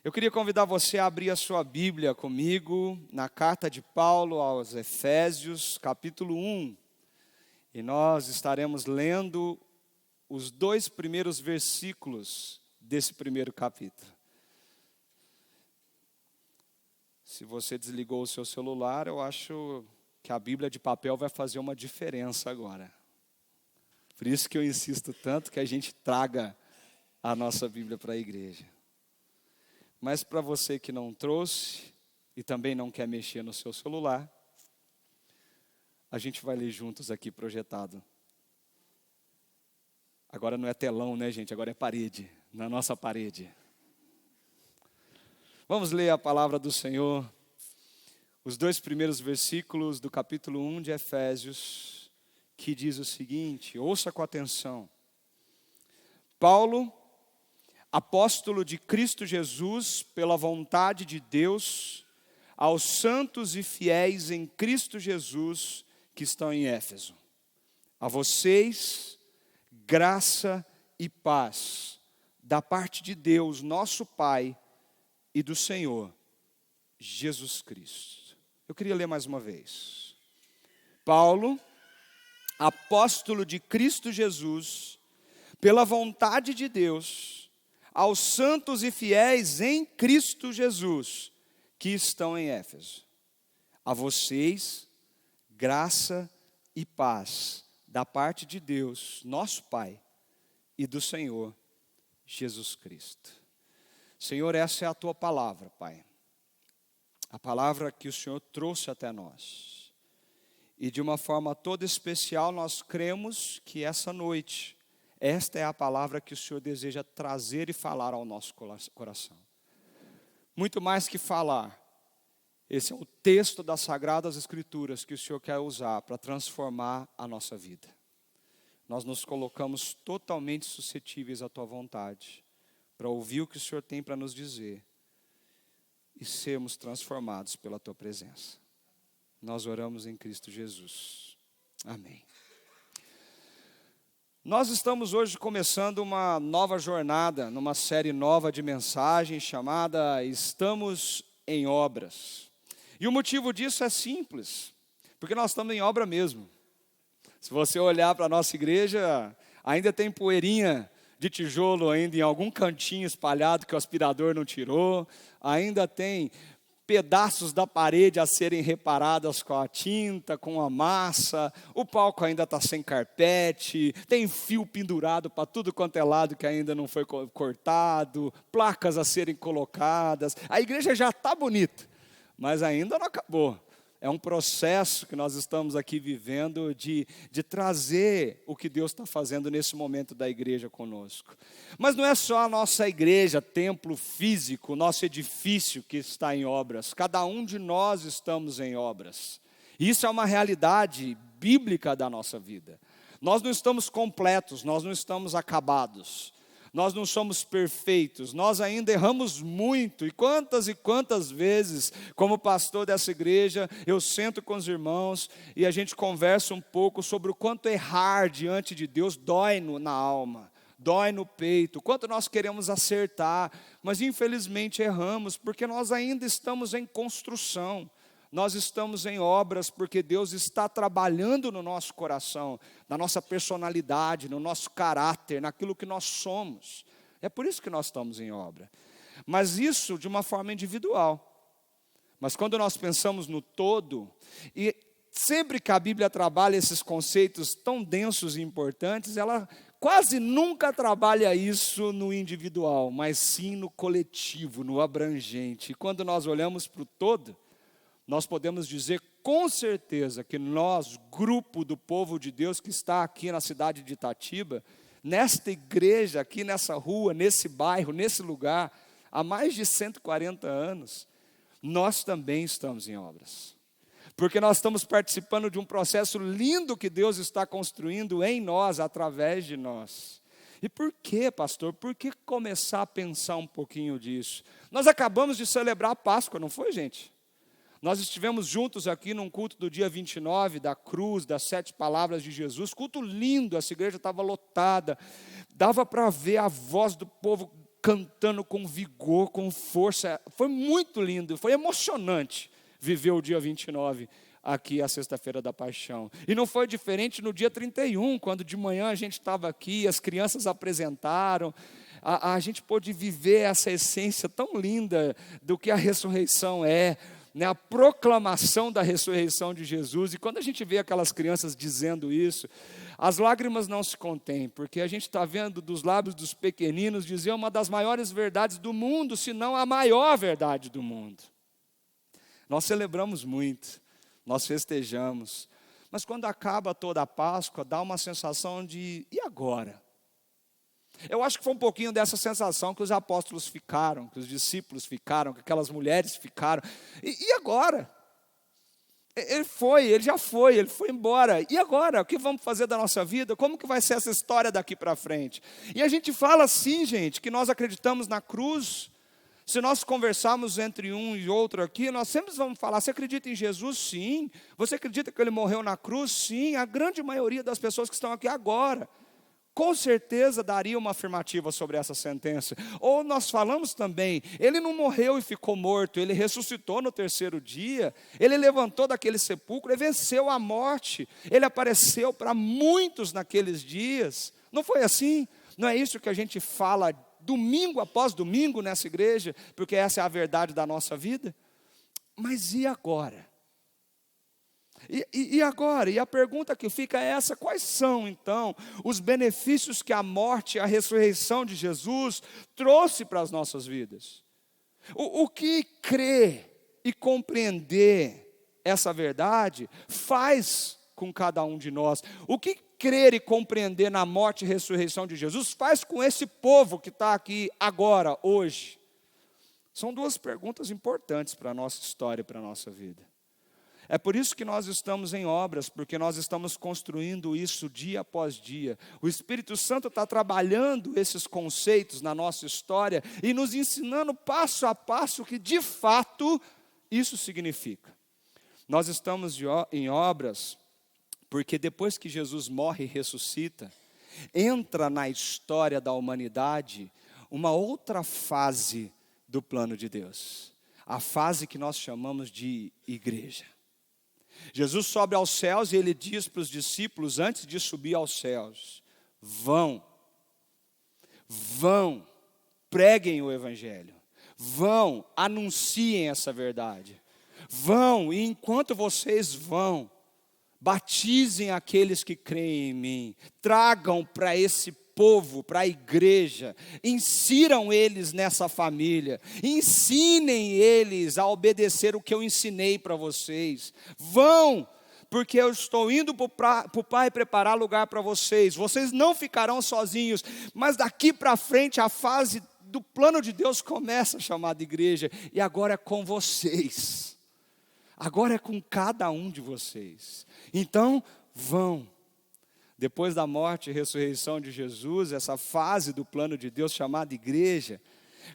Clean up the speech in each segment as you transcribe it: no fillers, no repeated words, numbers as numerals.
Eu queria convidar você a abrir a sua Bíblia comigo na carta de Paulo aos Efésios, capítulo 1. E nós estaremos lendo os 2 primeiros versículos desse primeiro capítulo. Se você desligou o seu celular, eu acho que a Bíblia de papel vai fazer uma diferença agora. Por isso que eu insisto tanto que a gente traga a nossa Bíblia para a igreja. Mas para você que não trouxe e também não quer mexer no seu celular, a gente vai ler juntos aqui projetado. Agora não é telão, né, gente? Agora é parede, na nossa parede. Vamos ler a palavra do Senhor, os 2 primeiros versículos do capítulo 1 de Efésios, que diz o seguinte, ouça com atenção. Paulo, apóstolo de Cristo Jesus, pela vontade de Deus, aos santos e fiéis em Cristo Jesus que estão em Éfeso. A vocês, graça e paz, da parte de Deus, nosso Pai, e do Senhor, Jesus Cristo. Eu queria ler mais uma vez. Paulo, apóstolo de Cristo Jesus, pela vontade de Deus, aos santos e fiéis em Cristo Jesus, que estão em Éfeso. A vocês, graça e paz, da parte de Deus, nosso Pai, e do Senhor, Jesus Cristo. Senhor, essa é a Tua palavra, Pai. A palavra que o Senhor trouxe até nós. E de uma forma toda especial, nós cremos que essa noite, esta é a palavra que o Senhor deseja trazer e falar ao nosso coração. Muito mais que falar, esse é o texto das Sagradas Escrituras que o Senhor quer usar para transformar a nossa vida. Nós nos colocamos totalmente suscetíveis à Tua vontade, para ouvir o que o Senhor tem para nos dizer e sermos transformados pela Tua presença. Nós oramos em Cristo Jesus. Amém. Nós estamos hoje começando uma nova jornada, numa série nova de mensagens chamada Estamos em Obras. E o motivo disso é simples, porque nós estamos em obra mesmo. Se você olhar para a nossa igreja, ainda tem poeirinha de tijolo ainda em algum cantinho espalhado que o aspirador não tirou, ainda tem pedaços da parede a serem reparadas com a tinta, com a massa, o palco ainda está sem carpete, tem fio pendurado para tudo quanto é lado que ainda não foi cortado, placas a serem colocadas, a igreja já está bonita, mas ainda não acabou. É um processo que nós estamos aqui vivendo de trazer o que Deus está fazendo nesse momento da igreja conosco. Mas não é só a nossa igreja, templo físico, nosso edifício que está em obras. Cada um de nós estamos em obras. Isso é uma realidade bíblica da nossa vida. Nós não estamos completos, nós não estamos acabados. Nós não somos perfeitos, nós ainda erramos muito. E quantas vezes, como pastor dessa igreja, eu sento com os irmãos e a gente conversa um pouco sobre o quanto errar diante de Deus dói na alma, dói no peito, quanto nós queremos acertar, mas infelizmente erramos, porque nós ainda estamos em construção. Nós estamos em obras porque Deus está trabalhando no nosso coração, na nossa personalidade, no nosso caráter, naquilo que nós somos. É por isso que nós estamos em obra. Mas isso de uma forma individual. Mas quando nós pensamos no todo, e sempre que a Bíblia trabalha esses conceitos tão densos e importantes, ela quase nunca trabalha isso no individual, mas sim no coletivo, no abrangente. E quando nós olhamos para o todo, nós podemos dizer com certeza que nós, grupo do povo de Deus que está aqui na cidade de Itatiba, nesta igreja, aqui nessa rua, nesse bairro, nesse lugar, há mais de 140 anos, nós também estamos em obras. Porque nós estamos participando de um processo lindo que Deus está construindo em nós, através de nós. E por que, pastor? Por que começar a pensar um pouquinho disso? Nós acabamos de celebrar a Páscoa, não foi, gente? Nós estivemos juntos aqui num culto do dia 29, da cruz, das 7 palavras de Jesus, culto lindo, essa igreja estava lotada, dava para ver a voz do povo cantando com vigor, com força. Foi muito lindo, foi emocionante viver o dia 29 aqui, a Sexta-feira da Paixão. E não foi diferente no dia 31, quando de manhã a gente estava aqui, as crianças apresentaram, a gente pôde viver essa essência tão linda do que a ressurreição é, né? A proclamação da ressurreição de Jesus. E quando a gente vê aquelas crianças dizendo isso, as lágrimas não se contêm, porque a gente está vendo dos lábios dos pequeninos dizer uma das maiores verdades do mundo, se não a maior verdade do mundo. Nós celebramos muito, nós festejamos, mas quando acaba toda a Páscoa, dá uma sensação de, e agora? Eu acho que foi um pouquinho dessa sensação que os apóstolos ficaram, que os discípulos ficaram, que aquelas mulheres ficaram, e agora? Ele já foi, ele foi embora, e agora? O que vamos fazer da nossa vida? Como que vai ser essa história daqui para frente? E a gente fala assim, gente, que nós acreditamos na cruz. Se nós conversarmos entre um e outro aqui, nós sempre vamos falar, você acredita em Jesus? Sim. Você acredita que Ele morreu na cruz? Sim. A grande maioria das pessoas que estão aqui agora, com certeza daria uma afirmativa sobre essa sentença. Ou nós falamos também, Ele não morreu e ficou morto, Ele ressuscitou no terceiro dia, Ele levantou daquele sepulcro, Ele venceu a morte, Ele apareceu para muitos naqueles dias. Não foi assim? Não é isso que a gente fala domingo após domingo nessa igreja, porque essa é a verdade da nossa vida? Mas e agora? E agora? E a pergunta que fica é essa: quais são então os benefícios que a morte e a ressurreição de Jesus trouxe para as nossas vidas? O que crer e compreender essa verdade faz com cada um de nós? O que crer e compreender na morte e ressurreição de Jesus faz com esse povo que está aqui agora, hoje? São duas perguntas importantes para a nossa história e para a nossa vida. É por isso que nós estamos em obras, porque nós estamos construindo isso dia após dia. O Espírito Santo está trabalhando esses conceitos na nossa história e nos ensinando passo a passo o que de fato isso significa. Nós estamos em obras porque depois que Jesus morre e ressuscita, entra na história da humanidade uma outra fase do plano de Deus. A fase que nós chamamos de igreja. Jesus sobe aos céus e Ele diz para os discípulos, antes de subir aos céus: vão, preguem o Evangelho, vão, anunciem essa verdade, vão, e enquanto vocês vão, batizem aqueles que creem em mim, tragam para esse povo, para a igreja, insiram eles nessa família, ensinem eles a obedecer o que eu ensinei para vocês. Vão, porque eu estou indo para o Pai preparar lugar para vocês. Vocês não ficarão sozinhos, mas daqui para frente a fase do plano de Deus começa, chamada igreja, e agora é com vocês. Agora é com cada um de vocês. Então, vão. Depois da morte e ressurreição de Jesus, essa fase do plano de Deus chamada igreja,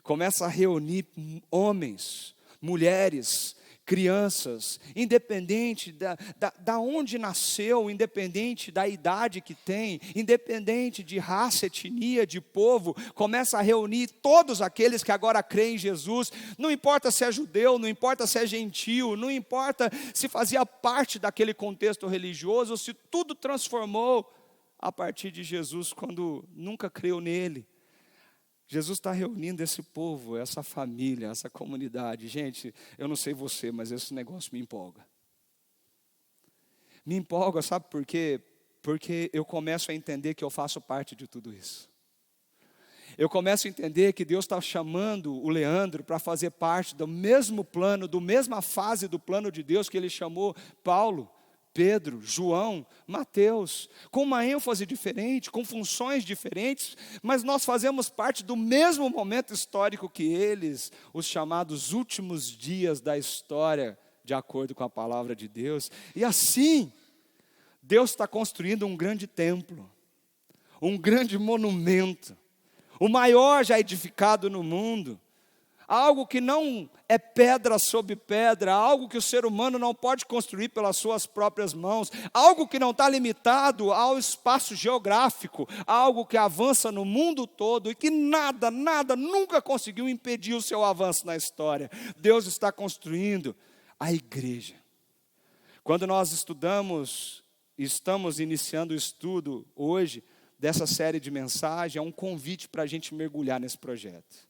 começa a reunir homens, mulheres, crianças, independente da onde nasceu, independente da idade que tem, independente de raça, etnia, de povo, começa a reunir todos aqueles que agora creem em Jesus. Não importa se é judeu, não importa se é gentio, não importa se fazia parte daquele contexto religioso, ou se tudo transformou a partir de Jesus quando nunca creu nele. Jesus está reunindo esse povo, essa família, essa comunidade. Gente, eu não sei você, mas esse negócio me empolga. Me empolga, sabe por quê? Porque eu começo a entender que eu faço parte de tudo isso. Eu começo a entender que Deus está chamando o Leandro para fazer parte do mesmo plano, da mesma fase do plano de Deus que Ele chamou Paulo, Pedro, João, Mateus, com uma ênfase diferente, com funções diferentes, mas nós fazemos parte do mesmo momento histórico que eles, os chamados últimos dias da história, de acordo com a palavra de Deus. E assim, Deus está construindo um grande templo, um grande monumento, o maior já edificado no mundo, algo que não é pedra sobre pedra, algo que o ser humano não pode construir pelas suas próprias mãos, algo que não está limitado ao espaço geográfico, algo que avança no mundo todo e que nada nunca conseguiu impedir o seu avanço na história. Deus está construindo a igreja. Quando nós estamos iniciando o estudo hoje dessa série de mensagens, é um convite para a gente mergulhar nesse projeto.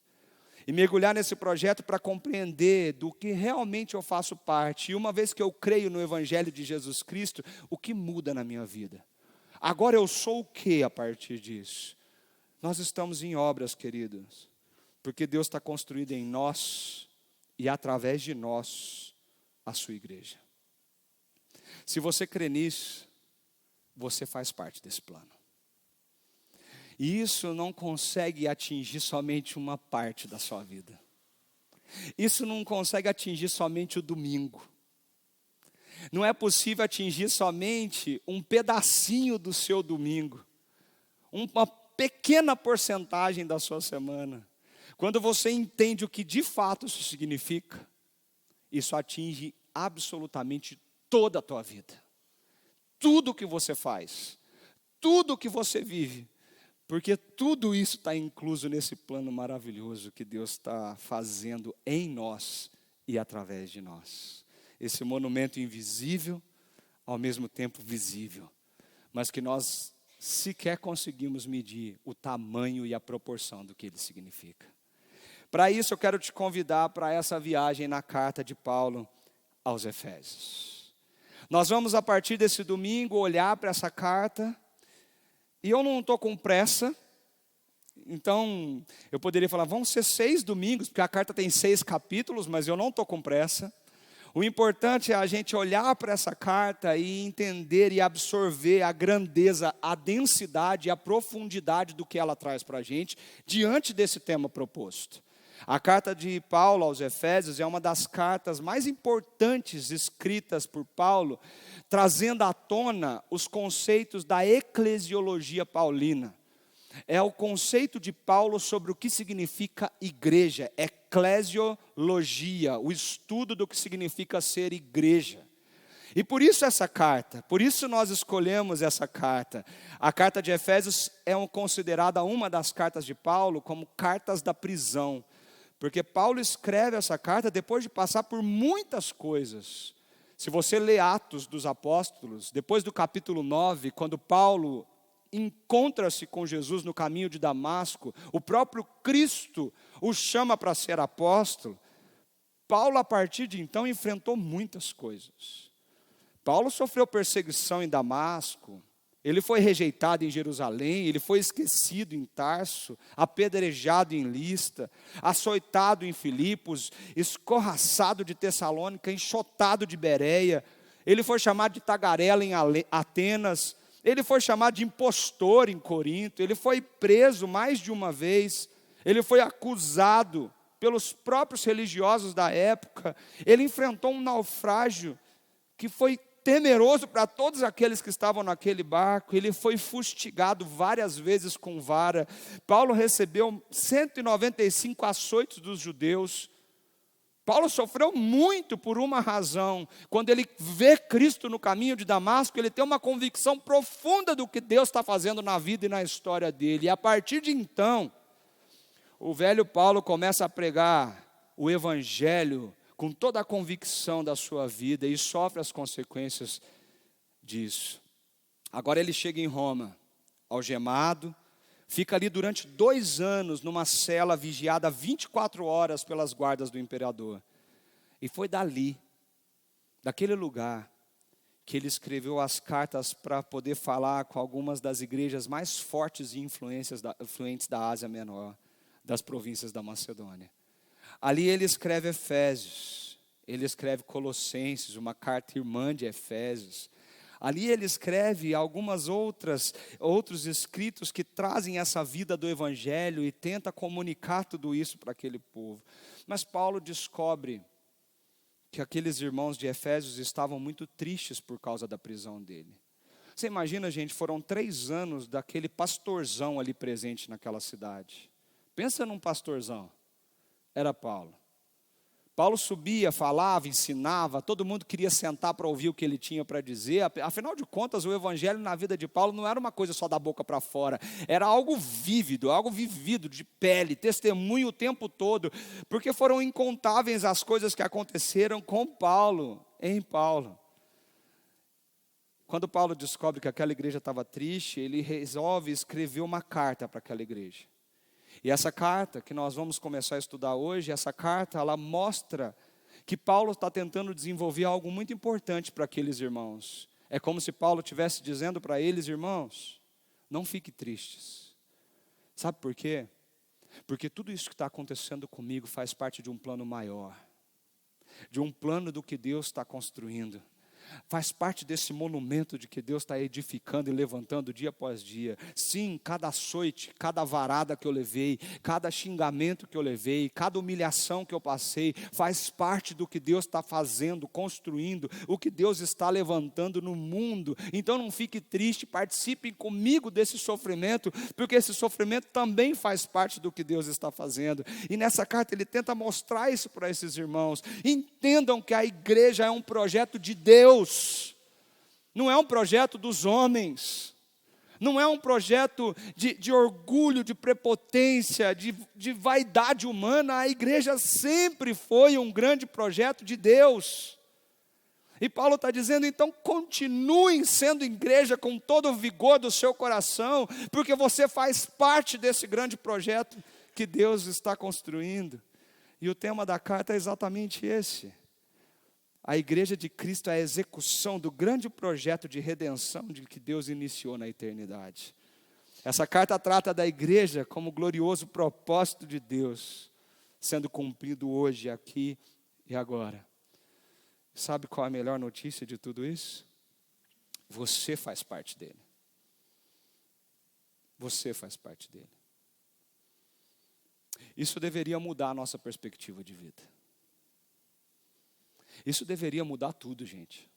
E mergulhar nesse projeto para compreender do que realmente eu faço parte. E uma vez que eu creio no Evangelho de Jesus Cristo, o que muda na minha vida? Agora eu sou o que a partir disso? Nós estamos em obras, queridos, porque Deus está construído em nós e através de nós a sua igreja. Se você crê nisso, você faz parte desse plano. E isso não consegue atingir somente uma parte da sua vida. Isso não consegue atingir somente o domingo. Não é possível atingir somente um pedacinho do seu domingo. Uma pequena porcentagem da sua semana. Quando você entende o que de fato isso significa, isso atinge absolutamente toda a tua vida. Tudo o que você faz, tudo o que você vive. Porque tudo isso está incluso nesse plano maravilhoso que Deus está fazendo em nós e através de nós. Esse monumento invisível, ao mesmo tempo visível, mas que nós sequer conseguimos medir o tamanho e a proporção do que ele significa. Para isso eu quero te convidar para essa viagem na carta de Paulo aos Efésios. Nós vamos a partir desse domingo olhar para essa carta. E eu não estou com pressa, então eu poderia falar, vão ser 6 domingos, porque a carta tem 6 capítulos, mas eu não estou com pressa. O importante é a gente olhar para essa carta e entender e absorver a grandeza, a densidade e a profundidade do que ela traz para a gente, diante desse tema proposto. A carta de Paulo aos Efésios é uma das cartas mais importantes escritas por Paulo, trazendo à tona os conceitos da eclesiologia paulina. É o conceito de Paulo sobre o que significa igreja, eclesiologia, o estudo do que significa ser igreja. E por isso essa carta, por isso nós escolhemos essa carta. A carta de Efésios é considerada uma das cartas de Paulo como cartas da prisão. Porque Paulo escreve essa carta depois de passar por muitas coisas. Se você lê Atos dos Apóstolos, depois do capítulo 9, quando Paulo encontra-se com Jesus no caminho de Damasco, o próprio Cristo o chama para ser apóstolo. Paulo, a partir de então, enfrentou muitas coisas. Paulo sofreu perseguição em Damasco, ele foi rejeitado em Jerusalém, ele foi esquecido em Tarso, apedrejado em Listra, açoitado em Filipos, escorraçado de Tessalônica, enxotado de Bereia, ele foi chamado de tagarela em Atenas, ele foi chamado de impostor em Corinto, ele foi preso mais de uma vez, ele foi acusado pelos próprios religiosos da época, ele enfrentou um naufrágio que foi temeroso para todos aqueles que estavam naquele barco, ele foi fustigado várias vezes com vara. Paulo recebeu 195 açoites dos judeus. Paulo sofreu muito por uma razão. Quando ele vê Cristo no caminho de Damasco, ele tem uma convicção profunda do que Deus está fazendo na vida e na história dele. E a partir de então, o velho Paulo começa a pregar o evangelho com toda a convicção da sua vida e sofre as consequências disso. Agora ele chega em Roma, algemado, fica ali durante 2 anos numa cela vigiada 24 horas pelas guardas do imperador. E foi dali, daquele lugar, que ele escreveu as cartas para poder falar com algumas das igrejas mais fortes e influentes da Ásia Menor, das províncias da Macedônia. Ali ele escreve Efésios, ele escreve Colossenses, uma carta irmã de Efésios. Ali ele escreve algumas outros escritos que trazem essa vida do Evangelho e tenta comunicar tudo isso para aquele povo. Mas Paulo descobre que aqueles irmãos de Efésios estavam muito tristes por causa da prisão dele. Você imagina, gente, foram 3 anos daquele pastorzão ali presente naquela cidade. Pensa num pastorzão. era Paulo. Paulo subia, falava, ensinava, todo mundo queria sentar para ouvir o que ele tinha para dizer. Afinal de contas, o evangelho na vida de Paulo não era uma coisa só da boca para fora, era algo vívido, algo vivido, de pele, testemunho o tempo todo, porque foram incontáveis as coisas que aconteceram com Paulo, em Paulo. Quando Paulo descobre que aquela igreja estava triste, ele resolve escrever uma carta para aquela igreja. E essa carta que nós vamos começar a estudar hoje, essa carta, ela mostra que Paulo está tentando desenvolver algo muito importante para aqueles irmãos. É como se Paulo estivesse dizendo para eles, irmãos, não fiquem tristes. Sabe por quê? Porque tudo isso que está acontecendo comigo faz parte de um plano maior. De um plano do que Deus está construindo. Faz parte desse monumento de que Deus está edificando e levantando dia após dia. Sim, cada açoite, cada varada que eu levei, cada xingamento que eu levei, cada humilhação que eu passei, faz parte do que Deus está fazendo, construindo, o que Deus está levantando no mundo. Então não fique triste, participem comigo desse sofrimento, porque esse sofrimento também faz parte do que Deus está fazendo. E nessa carta ele tenta mostrar isso para esses irmãos. Entendam que a igreja é um projeto de Deus. Não é um projeto dos homens, não é um projeto de orgulho, de prepotência, de vaidade humana. A igreja sempre foi um grande projeto de Deus. E Paulo está dizendo, então continuem sendo igreja com todo o vigor do seu coração, porque você faz parte desse grande projeto que Deus está construindo. E o tema da carta é exatamente esse. A igreja de Cristo é a execução do grande projeto de redenção de que Deus iniciou na eternidade. Essa carta trata da igreja como glorioso propósito de Deus, sendo cumprido hoje, aqui e agora. Sabe qual é a melhor notícia de tudo isso? Você faz parte dele. Você faz parte dele. Isso deveria mudar a nossa perspectiva de vida. Isso deveria mudar tudo, gente.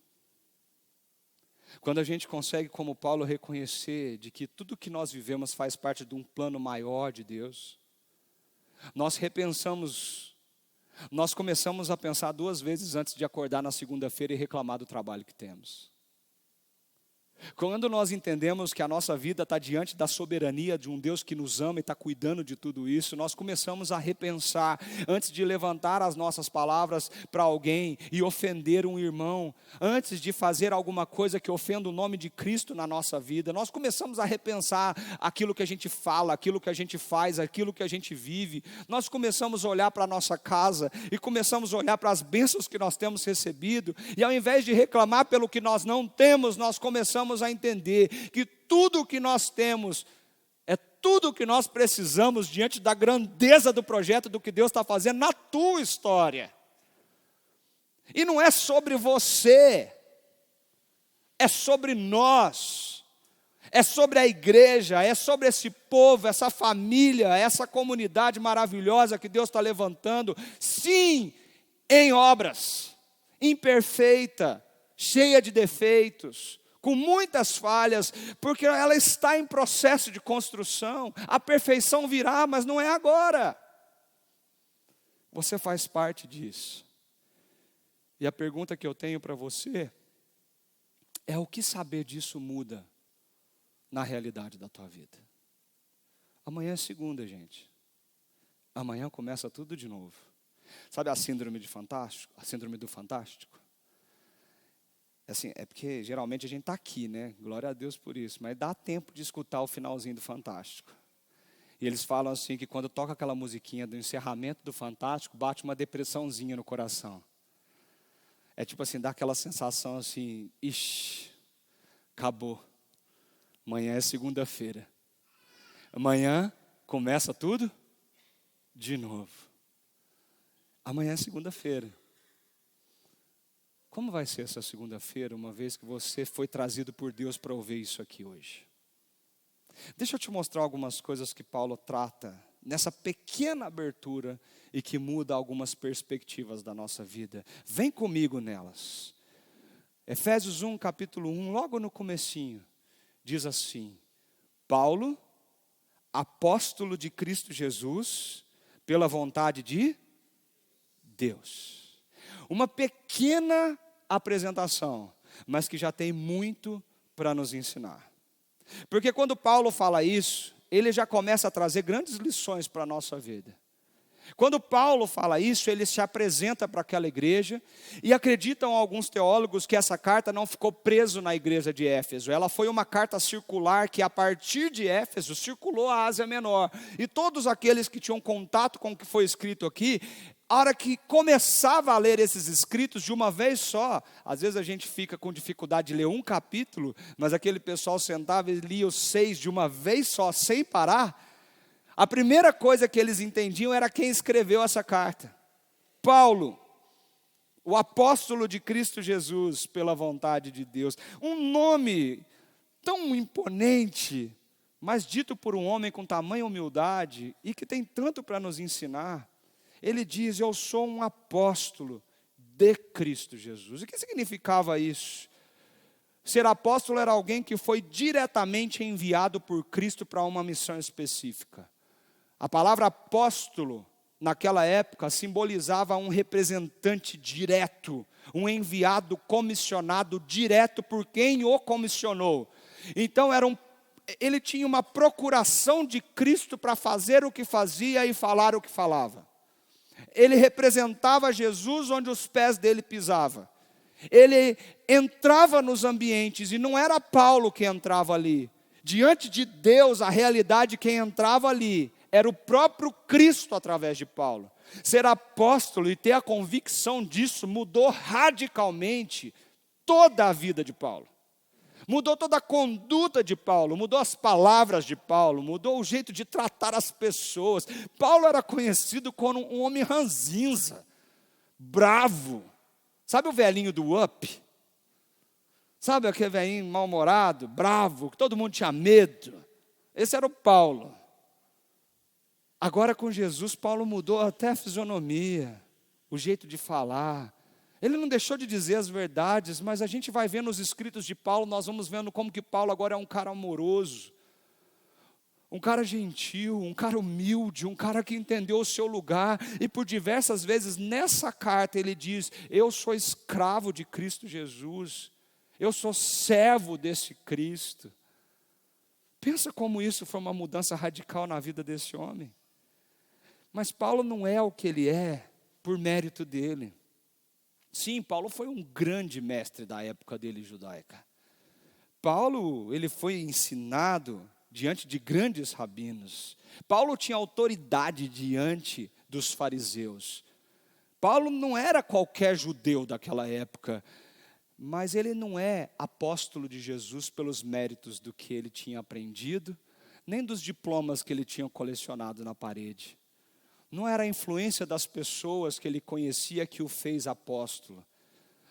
Quando a gente consegue, como Paulo, reconhecer de que tudo que nós vivemos faz parte de um plano maior de Deus, nós repensamos, nós começamos a pensar 2 vezes antes de acordar na segunda-feira e reclamar do trabalho que temos. Quando nós entendemos que a nossa vida está diante da soberania de um Deus que nos ama e está cuidando de tudo isso, nós começamos a repensar, antes de levantar as nossas palavras para alguém e ofender um irmão, antes de fazer alguma coisa que ofenda o nome de Cristo na nossa vida, nós começamos a repensar aquilo que a gente fala, aquilo que a gente faz, aquilo que a gente vive. Nós começamos a olhar para a nossa casa e começamos a olhar para as bênçãos que nós temos recebido, e ao invés de reclamar pelo que nós não temos, nós começamos a entender que tudo o que nós temos é tudo o que nós precisamos diante da grandeza do projeto do que Deus está fazendo na tua história. E não é sobre você, é sobre nós, é sobre a igreja, é sobre esse povo, essa família, essa comunidade maravilhosa que Deus está levantando, sim, em obras, imperfeita, cheia de defeitos, com muitas falhas, porque ela está em processo de construção. A perfeição virá, mas não é agora. Você faz parte disso. E a pergunta que eu tenho para você é: o que saber disso muda na realidade da tua vida? Amanhã é segunda, gente. Amanhã começa tudo de novo. Sabe a síndrome de Fantástico? A síndrome do Fantástico? Assim, é porque geralmente a gente está aqui, né? Glória a Deus por isso. Mas dá tempo de escutar o finalzinho do Fantástico. E eles falam assim que quando toca aquela musiquinha do encerramento do Fantástico, bate uma depressãozinha no coração. É tipo assim, dá aquela sensação assim, ixi, acabou. Amanhã é segunda-feira. Amanhã começa tudo de novo. Amanhã é segunda-feira. Como vai ser essa segunda-feira, uma vez que você foi trazido por Deus para ouvir isso aqui hoje? Deixa eu te mostrar algumas coisas que Paulo trata nessa pequena abertura e que muda algumas perspectivas da nossa vida. Vem comigo nelas. Efésios 1, capítulo 1, logo no comecinho, diz assim: Paulo, apóstolo de Cristo Jesus, pela vontade de Deus. Uma pequena apresentação, mas que já tem muito para nos ensinar. Porque quando Paulo fala isso, ele já começa a trazer grandes lições para a nossa vida. Quando Paulo fala isso, ele se apresenta para aquela igreja, e acreditam alguns teólogos que essa carta não ficou preso na igreja de Éfeso. Ela foi uma carta circular que a partir de Éfeso circulou a Ásia Menor. E todos aqueles que tinham contato com o que foi escrito aqui, a hora que começava a ler esses escritos de uma vez só, às vezes a gente fica com dificuldade de ler um capítulo, mas aquele pessoal sentava e lia os 6 de uma vez só, sem parar. A primeira coisa que eles entendiam era quem escreveu essa carta. Paulo, o apóstolo de Cristo Jesus, pela vontade de Deus. Um nome tão imponente, mas dito por um homem com tamanha humildade e que tem tanto para nos ensinar. Ele diz: eu sou um apóstolo de Cristo Jesus. O que significava isso? Ser apóstolo era alguém que foi diretamente enviado por Cristo para uma missão específica. A palavra apóstolo, naquela época, simbolizava um representante direto, um enviado comissionado direto por quem o comissionou. Então, ele tinha uma procuração de Cristo para fazer o que fazia e falar o que falava. Ele representava Jesus onde os pés dele pisavam. Ele entrava nos ambientes, e não era Paulo que entrava ali. Diante de Deus, a realidade, quem entrava ali era o próprio Cristo através de Paulo. Ser apóstolo e ter a convicção disso mudou radicalmente toda a vida de Paulo. Mudou toda a conduta de Paulo, mudou as palavras de Paulo, mudou o jeito de tratar as pessoas. Paulo era conhecido como um homem ranzinza, bravo. Sabe o velhinho do Up? Sabe aquele velhinho mal-humorado, bravo, que todo mundo tinha medo? Esse era o Paulo. Agora com Jesus, Paulo mudou até a fisionomia, o jeito de falar. Ele não deixou de dizer as verdades, mas a gente vai vendo os escritos de Paulo, nós vamos vendo como que Paulo agora é um cara amoroso, um cara gentil, um cara humilde, um cara que entendeu o seu lugar. E por diversas vezes nessa carta ele diz: eu sou escravo de Cristo Jesus, eu sou servo desse Cristo. Pensa como isso foi uma mudança radical na vida desse homem. Mas Paulo não é o que ele é por mérito dele. Sim, Paulo foi um grande mestre da época dele judaica. Paulo, ele foi ensinado diante de grandes rabinos. Paulo tinha autoridade diante dos fariseus. Paulo não era qualquer judeu daquela época, mas ele não é apóstolo de Jesus pelos méritos do que ele tinha aprendido, nem dos diplomas que ele tinha colecionado na parede. Não era a influência das pessoas que ele conhecia que o fez apóstolo.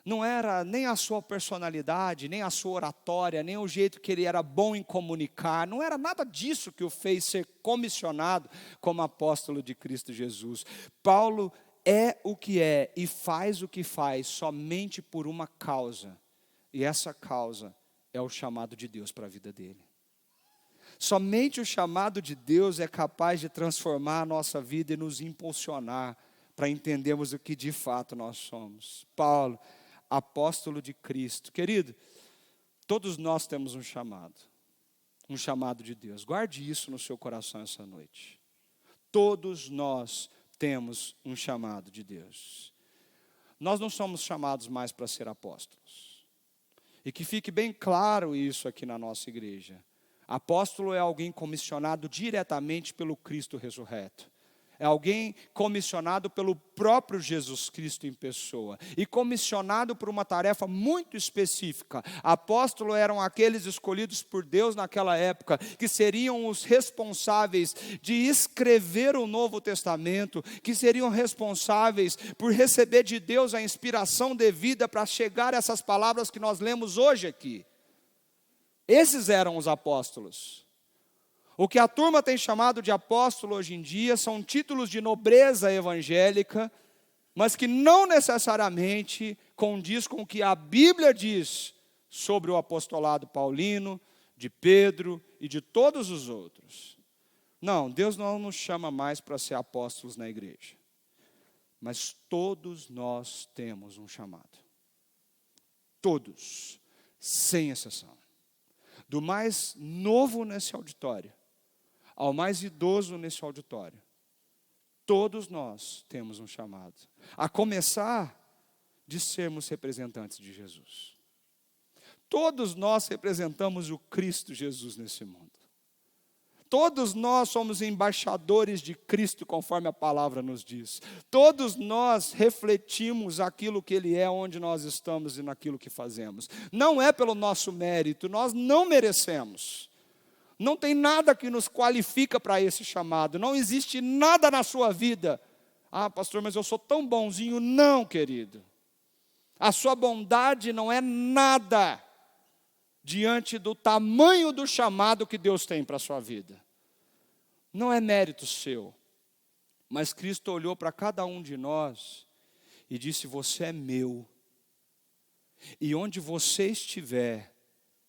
Não era nem a sua personalidade, nem a sua oratória, nem o jeito que ele era bom em comunicar. Não era nada disso que o fez ser comissionado como apóstolo de Cristo Jesus. Paulo é o que é e faz o que faz somente por uma causa. E essa causa é o chamado de Deus para a vida dele. Somente o chamado de Deus é capaz de transformar a nossa vida e nos impulsionar para entendermos o que de fato nós somos. Paulo, apóstolo de Cristo. Querido, todos nós temos um chamado de Deus. Guarde isso no seu coração essa noite. Todos nós temos um chamado de Deus. Nós não somos chamados mais para ser apóstolos. E que fique bem claro isso aqui na nossa igreja. Apóstolo é alguém comissionado diretamente pelo Cristo ressurreto. É alguém comissionado pelo próprio Jesus Cristo em pessoa. E comissionado por uma tarefa muito específica. Apóstolos eram aqueles escolhidos por Deus naquela época, que seriam os responsáveis de escrever o Novo Testamento, que seriam responsáveis por receber de Deus a inspiração devida para chegar a essas palavras que nós lemos hoje aqui. Esses eram os apóstolos. O que a turma tem chamado de apóstolo hoje em dia são títulos de nobreza evangélica, mas que não necessariamente condiz com o que a Bíblia diz sobre o apostolado paulino, de Pedro e de todos os outros. Não, Deus não nos chama mais para ser apóstolos na igreja. Mas todos nós temos um chamado. Todos, sem exceção. Do mais novo nesse auditório, ao mais idoso nesse auditório, todos nós temos um chamado. A começar de sermos representantes de Jesus. Todos nós representamos o Cristo Jesus nesse mundo. Todos nós somos embaixadores de Cristo, conforme a palavra nos diz. Todos nós refletimos aquilo que Ele é, onde nós estamos e naquilo que fazemos. Não é pelo nosso mérito, nós não merecemos. Não tem nada que nos qualifica para esse chamado. Não existe nada na sua vida. Ah, pastor, mas eu sou tão bonzinho. Não, querido. A sua bondade não é nada diante do tamanho do chamado que Deus tem para a sua vida. Não é mérito seu, mas Cristo olhou para cada um de nós e disse: você é meu, e onde você estiver,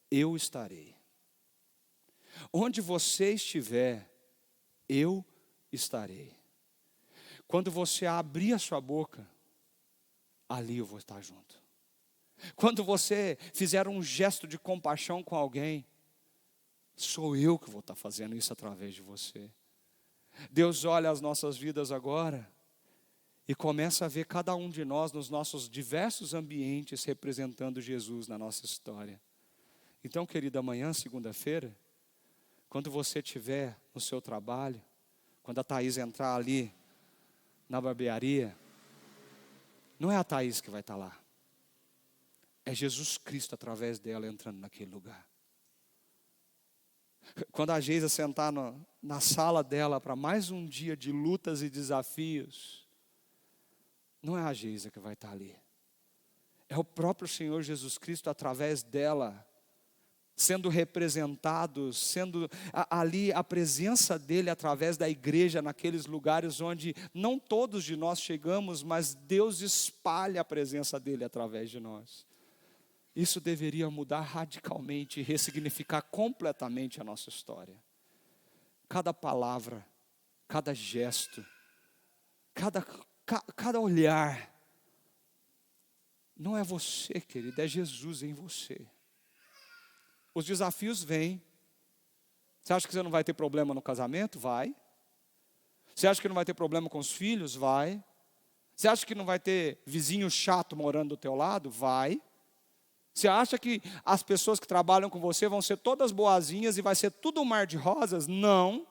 eu estarei. Onde você estiver, eu estarei. Quando você abrir a sua boca, ali eu vou estar junto. Quando você fizer um gesto de compaixão com alguém, sou eu que vou estar fazendo isso através de você. Deus olha as nossas vidas agora e começa a ver cada um de nós nos nossos diversos ambientes representando Jesus na nossa história. Então, querida, amanhã, segunda-feira, quando você estiver no seu trabalho, quando a Thaís entrar ali na barbearia, não é a Thaís que vai estar lá. É Jesus Cristo através dela entrando naquele lugar. Quando a Geisa sentar na sala dela para mais um dia de lutas e desafios, não é a Geisa que vai estar ali. É o próprio Senhor Jesus Cristo através dela, sendo representado, sendo ali a presença dele através da igreja, naqueles lugares onde não todos de nós chegamos, mas Deus espalha a presença dele através de nós. Isso deveria mudar radicalmente e ressignificar completamente a nossa história. Cada palavra, cada gesto, cada olhar. Não é você, querido, é Jesus em você. Os desafios vêm. Você acha que você não vai ter problema no casamento? Vai. Você acha que não vai ter problema com os filhos? Vai. Você acha que não vai ter vizinho chato morando do teu lado? Vai. Você acha que as pessoas que trabalham com você vão ser todas boazinhas e vai ser tudo um mar de rosas? Não.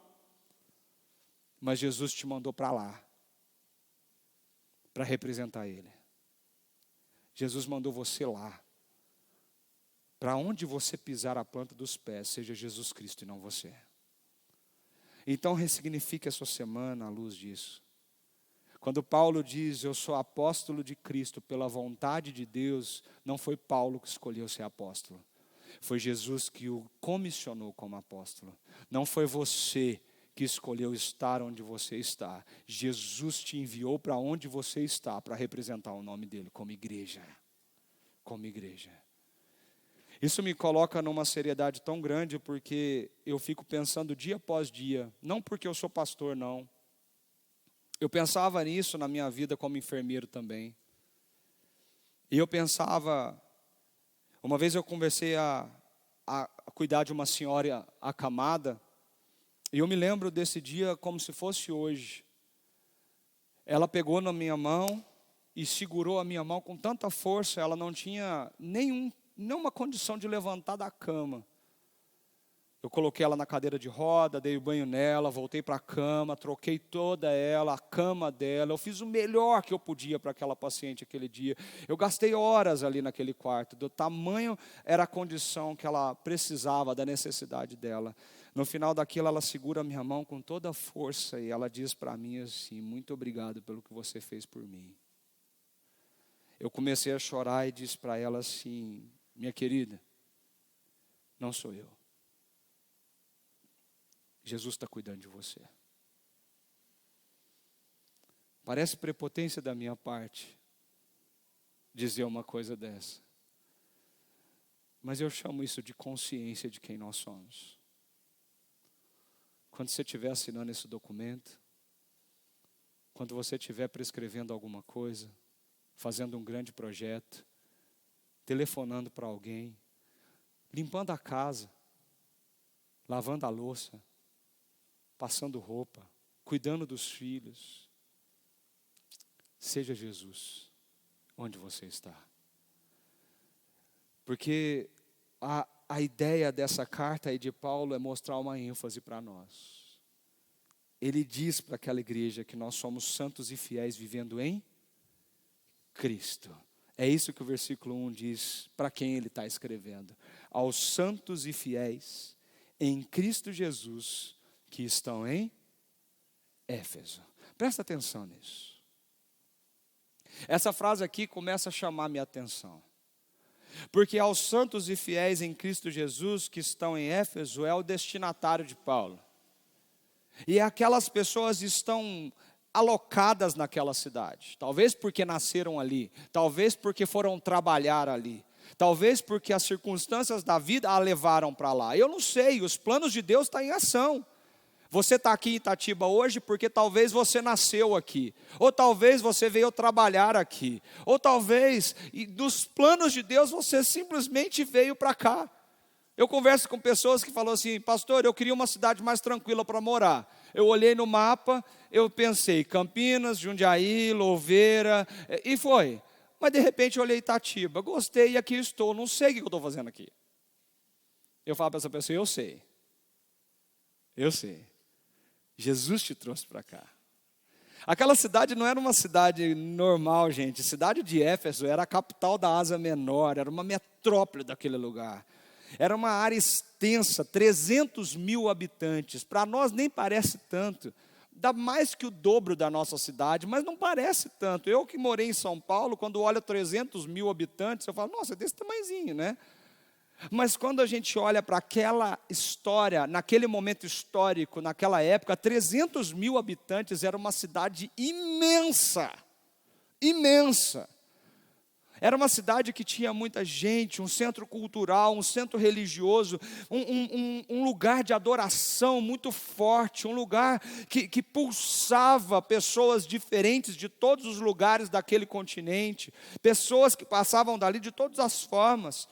Mas Jesus te mandou para lá, para representar Ele. Jesus mandou você lá. Para onde você pisar a planta dos pés, seja Jesus Cristo e não você. Então ressignifique a sua semana à luz disso. Quando Paulo diz, eu sou apóstolo de Cristo pela vontade de Deus, não foi Paulo que escolheu ser apóstolo. Foi Jesus que o comissionou como apóstolo. Não foi você que escolheu estar onde você está. Jesus te enviou para onde você está, para representar o nome dele como igreja. Como igreja. Isso me coloca numa seriedade tão grande, porque eu fico pensando dia após dia, não porque eu sou pastor, não. Eu pensava nisso na minha vida como enfermeiro também. E eu pensava, uma vez eu comecei a cuidar de uma senhora acamada, e eu me lembro desse dia como se fosse hoje. Ela pegou na minha mão e segurou a minha mão com tanta força, ela não tinha nenhuma condição de levantar da cama. Eu coloquei ela na cadeira de roda, dei o banho nela, voltei para a cama, troquei toda ela, a cama dela. Eu fiz o melhor que eu podia para aquela paciente aquele dia. Eu gastei horas ali naquele quarto, do tamanho era a condição que ela precisava, da necessidade dela. No final daquilo, ela segura a minha mão com toda a força e ela diz para mim assim, muito obrigado pelo que você fez por mim. Eu comecei a chorar e disse para ela assim, minha querida, não sou eu. Jesus está cuidando de você. Parece prepotência da minha parte dizer uma coisa dessa. Mas eu chamo isso de consciência de quem nós somos. Quando você estiver assinando esse documento, quando você estiver prescrevendo alguma coisa, fazendo um grande projeto, telefonando para alguém, limpando a casa, lavando a louça, passando roupa, cuidando dos filhos. Seja Jesus onde você está. Porque a ideia dessa carta aí de Paulo é mostrar uma ênfase para nós. Ele diz para aquela igreja que nós somos santos e fiéis vivendo em Cristo. É isso que o versículo 1 diz para quem ele está escrevendo. Aos santos e fiéis em Cristo Jesus que estão em Éfeso. Presta atenção nisso. Essa frase aqui começa a chamar minha atenção. Porque aos santos e fiéis em Cristo Jesus que estão em Éfeso é o destinatário de Paulo. E aquelas pessoas estão alocadas naquela cidade. Talvez porque nasceram ali, talvez porque foram trabalhar ali, talvez porque as circunstâncias da vida a levaram para lá. Eu não sei, os planos de Deus estão em ação. Você está aqui em Itatiba hoje porque talvez você nasceu aqui, ou talvez você veio trabalhar aqui, ou talvez, dos planos de Deus, você simplesmente veio para cá. Eu converso com pessoas que falam assim: pastor, eu queria uma cidade mais tranquila para morar. Eu olhei no mapa, eu pensei Campinas, Jundiaí, Louveira, e foi. Mas de repente eu olhei Itatiba, gostei e aqui estou, não sei o que eu estou fazendo aqui. Eu falo para essa pessoa: eu sei. Jesus te trouxe para cá. Aquela cidade não era uma cidade normal, gente. A cidade de Éfeso era a capital da Ásia Menor, era uma metrópole daquele lugar. Era uma área extensa, 300 mil habitantes. Para nós nem parece tanto. Dá mais que o dobro da nossa cidade, mas não parece tanto. Eu que morei em São Paulo, quando olho 300 mil habitantes, eu falo: nossa, é desse tamanhozinho, né? Mas quando a gente olha para aquela história, naquele momento histórico, naquela época, 300 mil habitantes, era uma cidade imensa, imensa. Era uma cidade que tinha muita gente, um centro cultural, um centro religioso, um lugar de adoração muito forte, um lugar que pulsava pessoas diferentes de todos os lugares daquele continente, pessoas que passavam dali de todas as formas.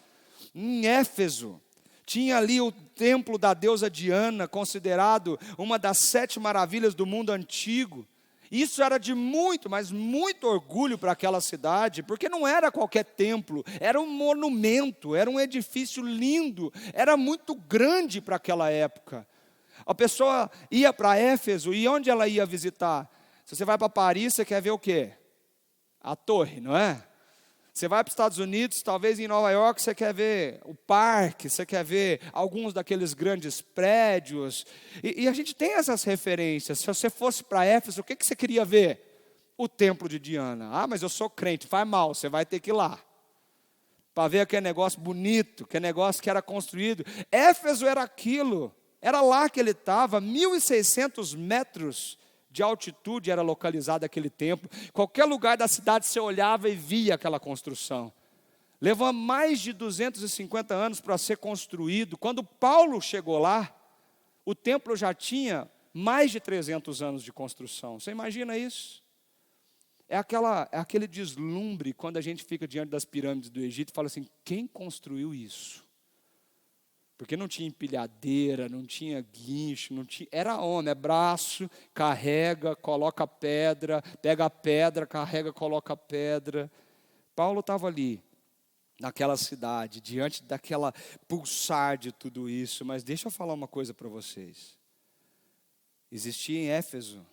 Em Éfeso, tinha ali o templo da deusa Diana, considerado uma das 7 maravilhas do mundo antigo. Isso era de muito, mas muito orgulho para aquela cidade, porque não era qualquer templo, era um monumento, era um edifício lindo, era muito grande para aquela época. A pessoa ia para Éfeso, e onde ela ia visitar? Se você vai para Paris, você quer ver o quê? A torre, não é? Você vai para os Estados Unidos, talvez em Nova York, você quer ver o parque, você quer ver alguns daqueles grandes prédios. E a gente tem essas referências. Se você fosse para Éfeso, o que você queria ver? O templo de Diana. Ah, mas eu sou crente, faz mal, você vai ter que ir lá. Para ver aquele negócio bonito, aquele negócio que era construído. Éfeso era aquilo, era lá que ele estava, 1.600 metros de altitude era localizado aquele templo. Qualquer lugar da cidade você olhava e via aquela construção. Levou mais de 250 anos para ser construído. Quando Paulo chegou lá, o templo já tinha mais de 300 anos de construção. Você imagina isso? É aquele deslumbre quando a gente fica diante das pirâmides do Egito e fala assim: quem construiu isso? Porque não tinha empilhadeira, não tinha guincho, não tinha, era homem, é braço, carrega, coloca pedra, pega a pedra, carrega, coloca pedra. Paulo estava ali, naquela cidade, diante daquela pulsar de tudo isso. Mas deixa eu falar uma coisa para vocês. Existia em Éfeso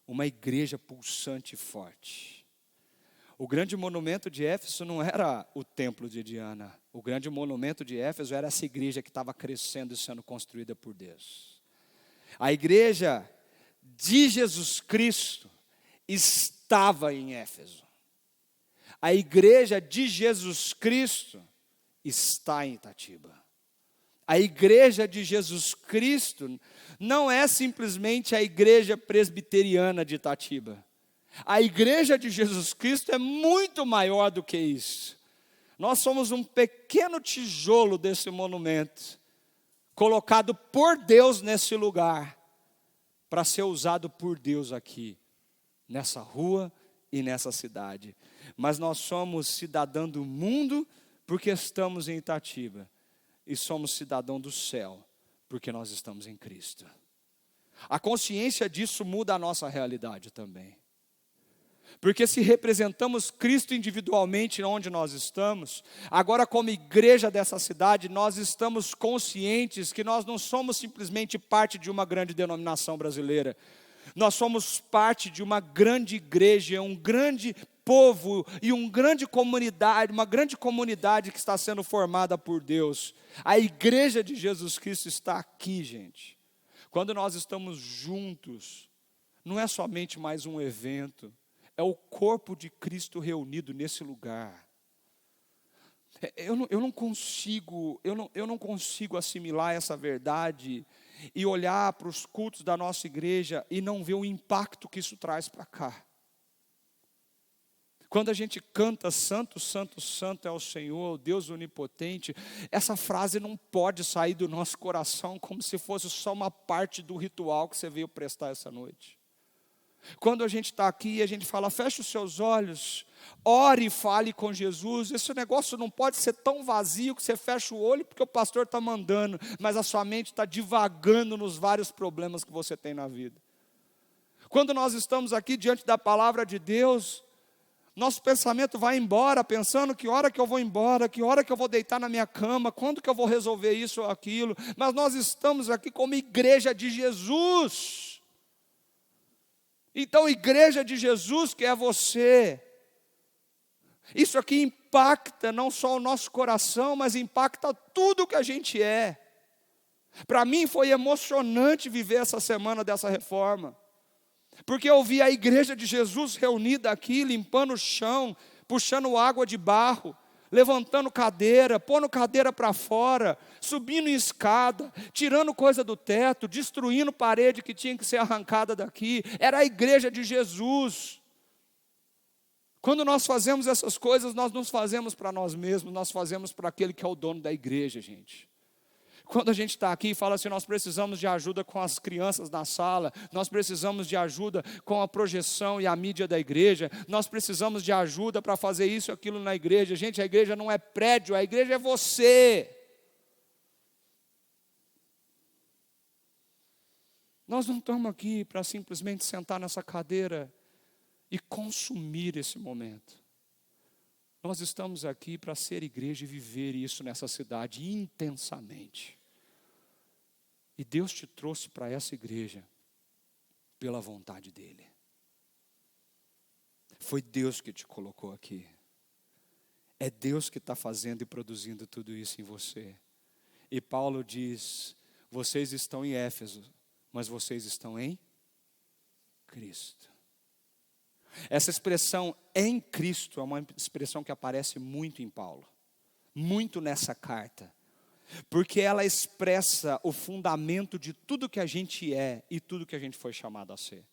uma igreja pulsante e forte. O grande monumento de Éfeso não era o templo de Diana. O grande monumento de Éfeso era essa igreja que estava crescendo e sendo construída por Deus. A igreja de Jesus Cristo estava em Éfeso. A igreja de Jesus Cristo está em Itatiba. A igreja de Jesus Cristo não é simplesmente a igreja presbiteriana de Itatiba. A igreja de Jesus Cristo é muito maior do que isso. Nós somos um pequeno tijolo desse monumento, colocado por Deus nesse lugar, para ser usado por Deus aqui, nessa rua e nessa cidade. Mas nós somos cidadão do mundo porque estamos em Itatiba. E somos cidadão do céu porque nós estamos em Cristo. A consciência disso muda a nossa realidade também. Porque se representamos Cristo individualmente onde nós estamos, agora como igreja dessa cidade, nós estamos conscientes que nós não somos simplesmente parte de uma grande denominação brasileira. Nós somos parte de uma grande igreja, um grande povo e uma grande comunidade que está sendo formada por Deus. A igreja de Jesus Cristo está aqui, gente. Quando nós estamos juntos, não é somente mais um evento, é o corpo de Cristo reunido nesse lugar. Eu não consigo assimilar essa verdade e olhar para os cultos da nossa igreja e não ver o impacto que isso traz para cá. Quando a gente canta Santo, Santo, Santo é o Senhor, o Deus onipotente, essa frase não pode sair do nosso coração como se fosse só uma parte do ritual que você veio prestar essa noite. Quando a gente está aqui e a gente fala, feche os seus olhos, ore e fale com Jesus, esse negócio não pode ser tão vazio que você fecha o olho porque o pastor está mandando, mas a sua mente está divagando nos vários problemas que você tem na vida. Quando nós estamos aqui diante da palavra de Deus, nosso pensamento vai embora, pensando que hora que eu vou embora, que hora que eu vou deitar na minha cama, quando que eu vou resolver isso ou aquilo, mas nós estamos aqui como igreja de Jesus. Então, igreja de Jesus, que é você, isso aqui impacta não só o nosso coração, mas impacta tudo que a gente é. Para mim foi emocionante viver essa semana dessa reforma, porque eu vi a igreja de Jesus reunida aqui, limpando o chão, puxando água de barro, levantando cadeira, pondo cadeira para fora, subindo em escada, tirando coisa do teto, destruindo parede que tinha que ser arrancada daqui. Era a igreja de Jesus. Quando nós fazemos essas coisas, nós não fazemos para nós mesmos, nós fazemos para aquele que é o dono da igreja, gente. Quando a gente está aqui e fala assim, nós precisamos de ajuda com as crianças na sala, nós precisamos de ajuda com a projeção e a mídia da igreja, nós precisamos de ajuda para fazer isso e aquilo na igreja. Gente, a igreja não é prédio, a igreja é você. Nós não estamos aqui para simplesmente sentar nessa cadeira e consumir esse momento. Nós estamos aqui para ser igreja e viver isso nessa cidade intensamente. E Deus te trouxe para essa igreja pela vontade dEle. Foi Deus que te colocou aqui. É Deus que está fazendo e produzindo tudo isso em você. E Paulo diz, vocês estão em Éfeso, mas vocês estão em Cristo. Essa expressão em Cristo é uma expressão que aparece muito em Paulo. Muito nessa carta. Porque ela expressa o fundamento de tudo que a gente é e tudo que a gente foi chamado a ser.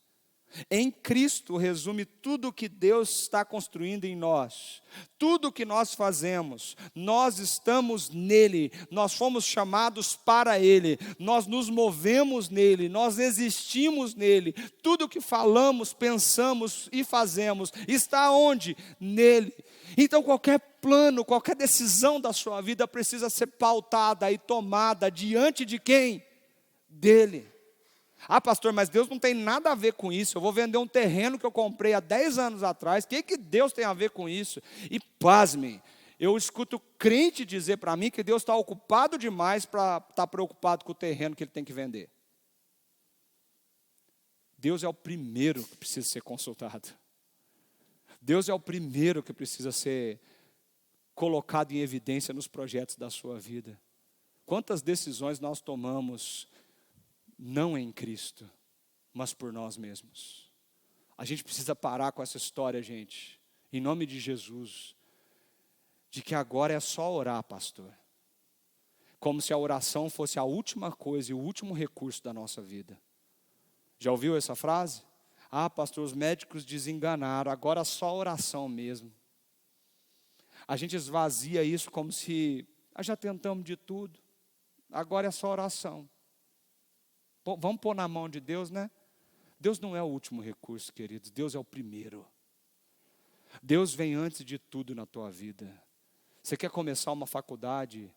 Em Cristo resume tudo que Deus está construindo em nós. Tudo que nós fazemos, nós estamos nele, nós fomos chamados para ele, nós nos movemos nele, nós existimos nele. Tudo que falamos, pensamos e fazemos está onde? Nele. Então qualquer plano, qualquer decisão da sua vida precisa ser pautada e tomada diante de quem? Dele. Ah, pastor, mas Deus não tem nada a ver com isso. Eu vou vender um terreno que eu comprei há 10 anos atrás. O que Deus tem a ver com isso? E pasmem, eu escuto crente dizer para mim que Deus está ocupado demais para estar preocupado com o terreno que ele tem que vender. Deus é o primeiro que precisa ser consultado. Deus é o primeiro que precisa ser colocado em evidência nos projetos da sua vida. Quantas decisões nós tomamos não em Cristo, mas por nós mesmos. A gente precisa parar com essa história, gente, em nome de Jesus, de que agora é só orar, pastor. Como se a oração fosse a última coisa e o último recurso da nossa vida. Já ouviu essa frase? Ah, pastor, os médicos desenganaram, agora só oração mesmo. A gente esvazia isso como se, já tentamos de tudo, agora é só oração. Vamos pôr na mão de Deus, né? Deus não é o último recurso, queridos, Deus é o primeiro. Deus vem antes de tudo na tua vida. Você quer começar uma faculdade?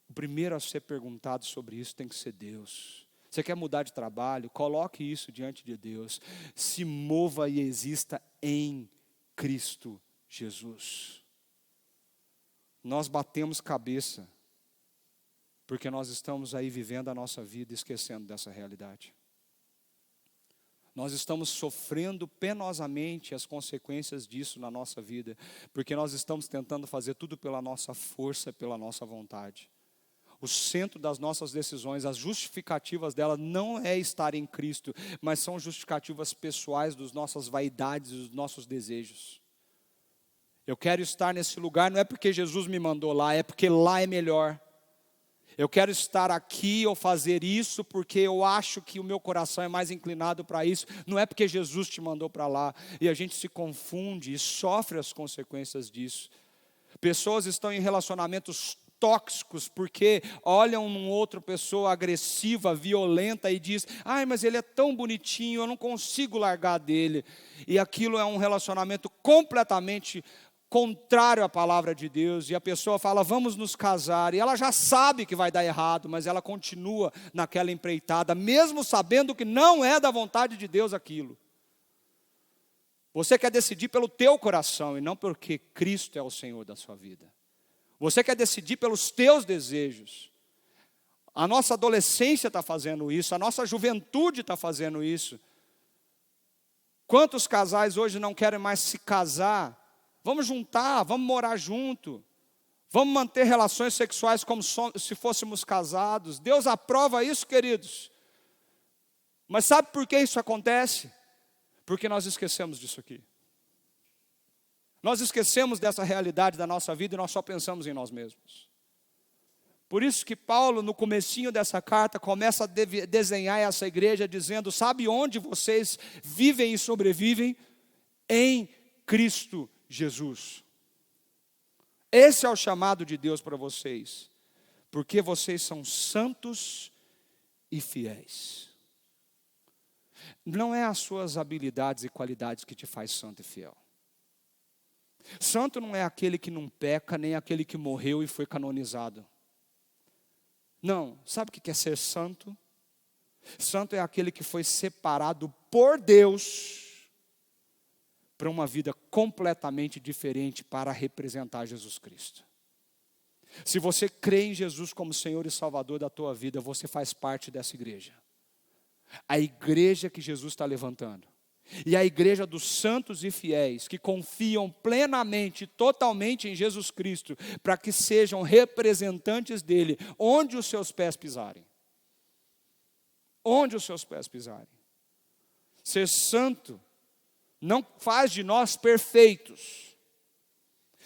O primeiro a ser perguntado sobre isso tem que ser Deus. Você quer mudar de trabalho? Coloque isso diante de Deus. Se mova e exista em Cristo Jesus. Nós batemos cabeça, porque nós estamos aí vivendo a nossa vida esquecendo dessa realidade. Nós estamos sofrendo penosamente as consequências disso na nossa vida, porque nós estamos tentando fazer tudo pela nossa força, pela nossa vontade. O centro das nossas decisões, as justificativas dela não é estar em Cristo, mas são justificativas pessoais das nossas vaidades, dos nossos desejos. Eu quero estar nesse lugar, não é porque Jesus me mandou lá, é porque lá é melhor. Eu quero estar aqui ou fazer isso porque eu acho que o meu coração é mais inclinado para isso. Não é porque Jesus te mandou para lá. E a gente se confunde e sofre as consequências disso. Pessoas estão em relacionamentos tóxicos porque olham numa outra pessoa agressiva, violenta e diz: ai, mas ele é tão bonitinho, eu não consigo largar dele. E aquilo é um relacionamento completamente contrário à palavra de Deus, e a pessoa fala: vamos nos casar, e ela já sabe que vai dar errado, mas ela continua naquela empreitada, mesmo sabendo que não é da vontade de Deus aquilo. Você quer decidir pelo teu coração, e não porque Cristo é o Senhor da sua vida. Você quer decidir pelos teus desejos. A nossa adolescência está fazendo isso, a nossa juventude está fazendo isso. Quantos casais hoje não querem mais se casar? Vamos juntar, vamos morar junto. Vamos manter relações sexuais como se fôssemos casados. Deus aprova isso, queridos. Mas sabe por que isso acontece? Porque nós esquecemos disso aqui. Nós esquecemos dessa realidade da nossa vida e nós só pensamos em nós mesmos. Por isso que Paulo, no comecinho dessa carta, começa a desenhar essa igreja dizendo: sabe onde vocês vivem e sobrevivem? Em Cristo Jesus. Esse é o chamado de Deus para vocês, porque vocês são santos e fiéis. Não é as suas habilidades e qualidades que te faz santo e fiel. Santo não é aquele que não peca, nem aquele que morreu e foi canonizado. Não, sabe o que é ser santo? Santo é aquele que foi separado por Deus para uma vida completamente diferente para representar Jesus Cristo. Se você crê em Jesus como Senhor e Salvador da tua vida, você faz parte dessa igreja. A igreja que Jesus está levantando. E a igreja dos santos e fiéis que confiam plenamente, totalmente em Jesus Cristo, para que sejam representantes dele, onde os seus pés pisarem. Onde os seus pés pisarem. Ser santo não faz de nós perfeitos.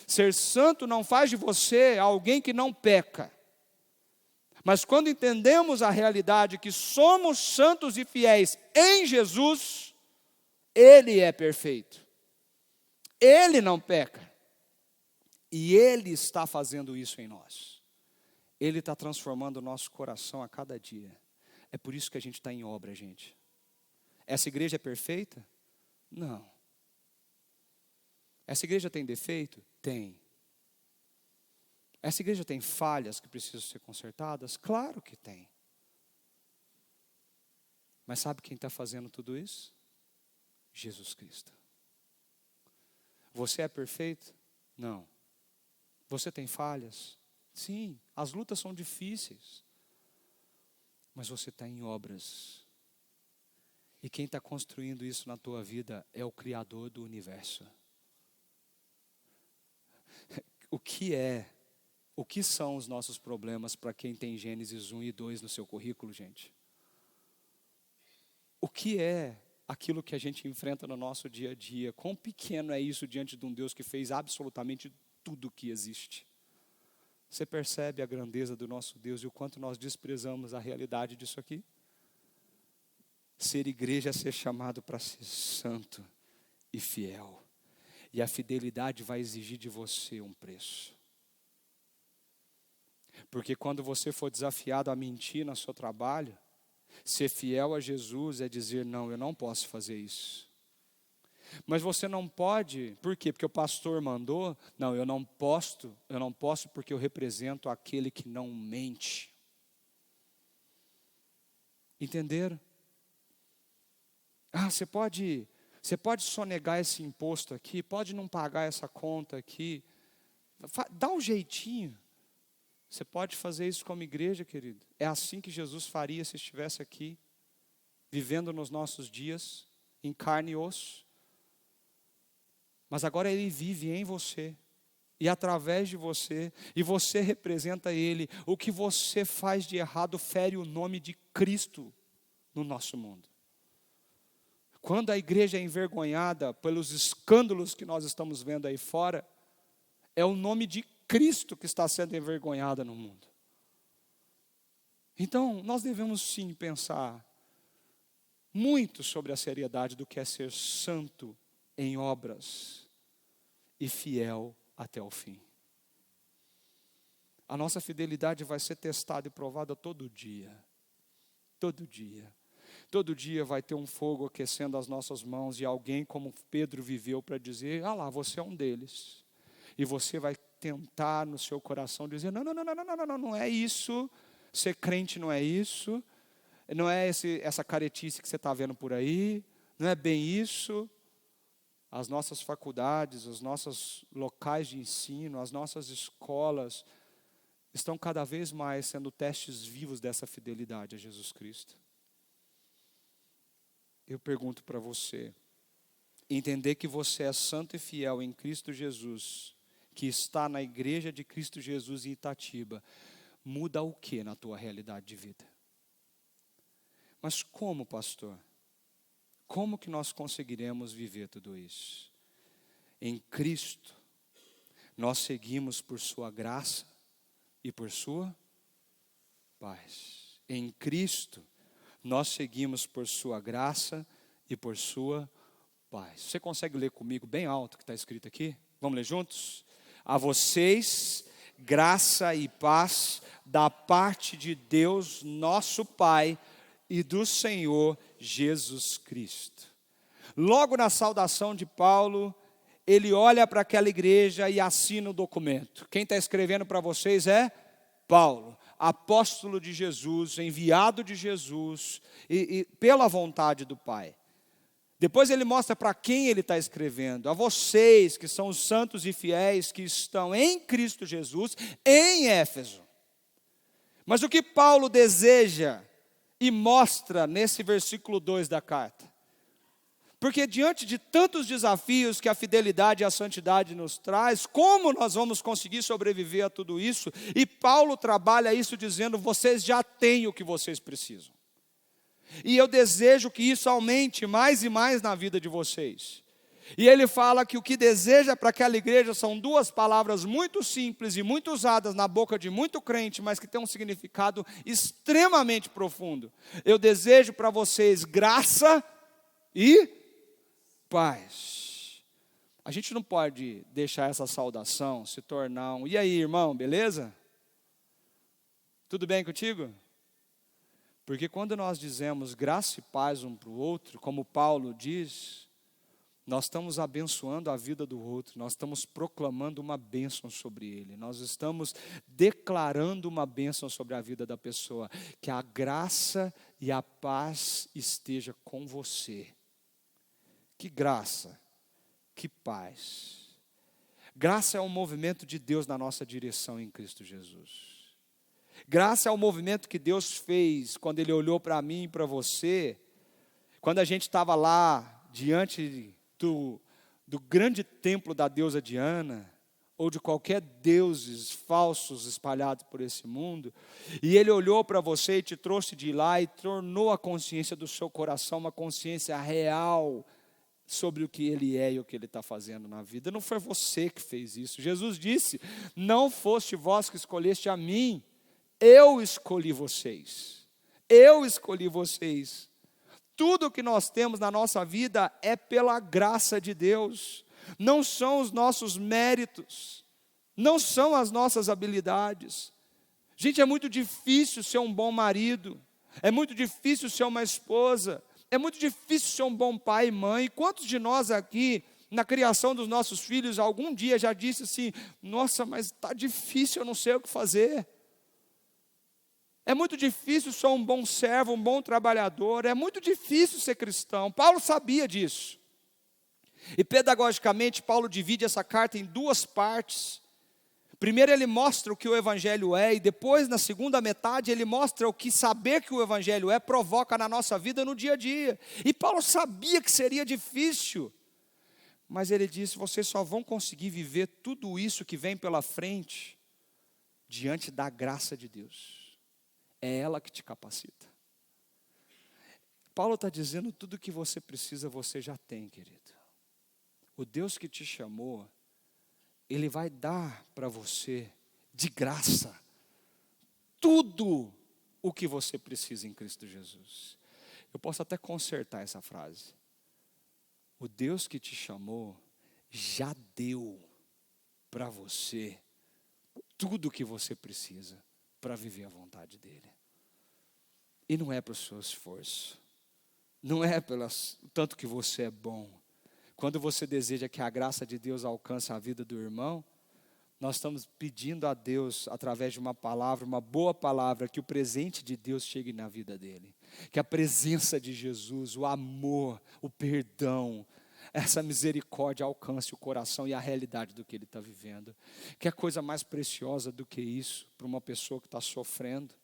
Ser santo não faz de você alguém que não peca. Mas quando entendemos a realidade que somos santos e fiéis em Jesus, Ele é perfeito. Ele não peca. E Ele está fazendo isso em nós. Ele está transformando o nosso coração a cada dia. É por isso que a gente está em obra, gente. Essa igreja é perfeita? Não. Essa igreja tem defeito? Tem. Essa igreja tem falhas que precisam ser consertadas? Claro que tem. Mas sabe quem está fazendo tudo isso? Jesus Cristo. Você é perfeito? Não. Você tem falhas? Sim. As lutas são difíceis. Mas você está em obras. E quem está construindo isso na tua vida é o Criador do universo. O que são os nossos problemas para quem tem Gênesis 1 e 2 no seu currículo, gente? O que é aquilo que a gente enfrenta no nosso dia a dia? Quão pequeno é isso diante de um Deus que fez absolutamente tudo o que existe? Você percebe a grandeza do nosso Deus e o quanto nós desprezamos a realidade disso aqui? Ser igreja é ser chamado para ser santo e fiel. E a fidelidade vai exigir de você um preço. Porque quando você for desafiado a mentir no seu trabalho, Ser fiel a Jesus é dizer, não, eu não posso fazer isso. Mas você não pode, por quê? Porque o pastor mandou? Não, eu não posso porque eu represento aquele que não mente. Entenderam? Você pode sonegar esse imposto aqui, pode não pagar essa conta aqui, dá um jeitinho. Você pode fazer isso como igreja, querido. É assim que Jesus faria se estivesse aqui, vivendo nos nossos dias, em carne e osso. Mas agora Ele vive em você, e através de você, e você representa Ele. O que você faz de errado fere o nome de Cristo no nosso mundo. Quando a igreja é envergonhada pelos escândalos que nós estamos vendo aí fora, é o nome de Cristo que está sendo envergonhado no mundo. Então, nós devemos sim pensar muito sobre a seriedade do que é ser santo em obras e fiel até o fim. A nossa fidelidade vai ser testada e provada todo dia. Todo dia. Todo dia vai ter um fogo aquecendo as nossas mãos e alguém como Pedro viveu para dizer, lá, você é um deles. E você vai tentar no seu coração dizer, não é isso, ser crente não é isso, não é essa caretice que você está vendo por aí, não é bem isso. As nossas faculdades, os nossos locais de ensino, as nossas escolas estão cada vez mais sendo testes vivos dessa fidelidade a Jesus Cristo. Eu pergunto para você, entender que você é santo e fiel em Cristo Jesus, que está na igreja de Cristo Jesus em Itatiba, muda o que na tua realidade de vida? Mas como, pastor? Como que nós conseguiremos viver tudo isso? Em Cristo, nós seguimos por sua graça e por sua paz. Em Cristo, nós seguimos por sua graça e por sua paz. Você consegue ler comigo bem alto o que está escrito aqui? Vamos ler juntos? A vocês, graça e paz da parte de Deus, nosso Pai, e do Senhor Jesus Cristo. Logo na saudação de Paulo, ele olha para aquela igreja e assina o documento. Quem está escrevendo para vocês é Paulo, apóstolo de Jesus, enviado de Jesus, e pela vontade do Pai. Depois ele mostra para quem ele está escrevendo. A vocês que são os santos e fiéis que estão em Cristo Jesus, em Éfeso. Mas o que Paulo deseja e mostra nesse versículo 2 da carta? Porque diante de tantos desafios que a fidelidade e a santidade nos traz, como nós vamos conseguir sobreviver a tudo isso? E Paulo trabalha isso dizendo, vocês já têm o que vocês precisam. E eu desejo que isso aumente mais e mais na vida de vocês. E ele fala que o que deseja para aquela igreja são duas palavras muito simples e muito usadas na boca de muito crente, mas que tem um significado extremamente profundo. Eu desejo para vocês graça e paz. A gente não pode deixar essa saudação se tornar e aí, irmão, beleza? Tudo bem contigo? Porque quando nós dizemos graça e paz um para o outro, como Paulo diz, nós estamos abençoando a vida do outro, nós estamos proclamando uma bênção sobre ele, nós estamos declarando uma bênção sobre a vida da pessoa, que a graça e a paz esteja com você. Que graça, que paz. Graça é um movimento de Deus na nossa direção em Cristo Jesus. Graça é o movimento que Deus fez quando Ele olhou para mim e para você, quando a gente estava lá diante do grande templo da deusa Diana, ou de qualquer deuses falsos espalhados por esse mundo, e Ele olhou para você e te trouxe de lá e tornou a consciência do seu coração uma consciência real sobre o que Ele é e o que Ele está fazendo na vida. Não foi você que fez isso. Jesus disse, não foste vós que escolheste a mim, eu escolhi vocês. Eu escolhi vocês. Tudo que nós temos na nossa vida é pela graça de Deus. Não são os nossos méritos. Não são as nossas habilidades. Gente, é muito difícil ser um bom marido. é muito difícil ser uma esposa, é muito difícil ser um bom pai e mãe. Quantos de nós aqui, na criação dos nossos filhos, algum dia já disse assim: nossa, mas está difícil, eu não sei o que fazer. É muito difícil ser um bom servo, um bom trabalhador, é muito difícil ser cristão. Paulo sabia disso. E pedagogicamente, Paulo divide essa carta em duas partes. Primeiro ele mostra o que o Evangelho é, e depois, na segunda metade, ele mostra o que saber que o Evangelho é provoca na nossa vida no dia a dia. E Paulo sabia que seria difícil, mas ele disse: vocês só vão conseguir viver tudo isso que vem pela frente diante da graça de Deus. É ela que te capacita. Paulo está dizendo: tudo que você precisa, você já tem, querido. O Deus que te chamou, Ele vai dar para você, de graça, tudo o que você precisa em Cristo Jesus. Eu posso até consertar essa frase. O Deus que te chamou, já deu para você tudo o que você precisa para viver a vontade dEle. E não é pelo seu esforço, não é pelo tanto que você é bom. Quando você deseja que a graça de Deus alcance a vida do irmão, nós estamos pedindo a Deus, através de uma palavra, uma boa palavra, que o presente de Deus chegue na vida dele. Que a presença de Jesus, o amor, o perdão, essa misericórdia alcance o coração e a realidade do que ele está vivendo. Que é coisa mais preciosa do que isso para uma pessoa que está sofrendo?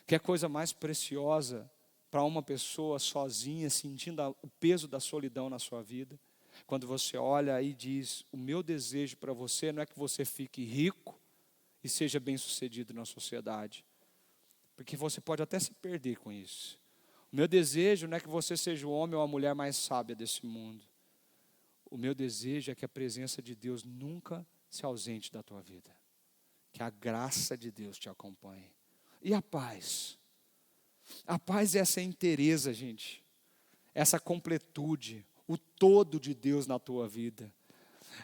Que é coisa mais preciosa para uma pessoa sozinha, sentindo o peso da solidão na sua vida? Quando você olha e diz: o meu desejo para você não é que você fique rico e seja bem-sucedido na sociedade, porque você pode até se perder com isso. O meu desejo não é que você seja o homem ou a mulher mais sábia desse mundo. O meu desejo é que a presença de Deus nunca se ausente da tua vida. Que a graça de Deus te acompanhe. E a paz? A paz é essa inteireza, gente. Essa completude, o todo de Deus na tua vida.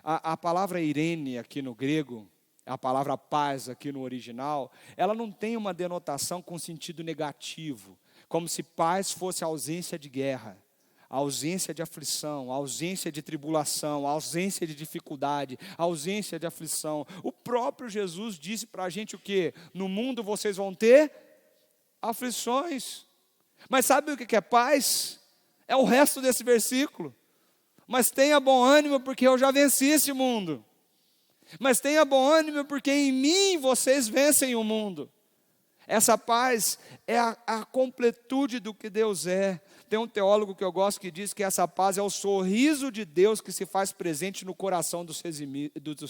A palavra eirene aqui no grego, a palavra paz aqui no original, ela não tem uma denotação com sentido negativo, como se paz fosse a ausência de guerra, a ausência de aflição, a ausência de tribulação, a ausência de dificuldade, a ausência de aflição. O próprio Jesus disse para a gente o quê? No mundo vocês vão ter aflições. Mas sabe o que é paz? É o resto desse versículo. Mas tenha bom ânimo, porque eu já venci esse mundo. Mas tenha bom ânimo, porque em mim vocês vencem o mundo. Essa paz é a completude do que Deus é. Tem um teólogo que eu gosto que diz que essa paz é o sorriso de Deus que se faz presente no coração dos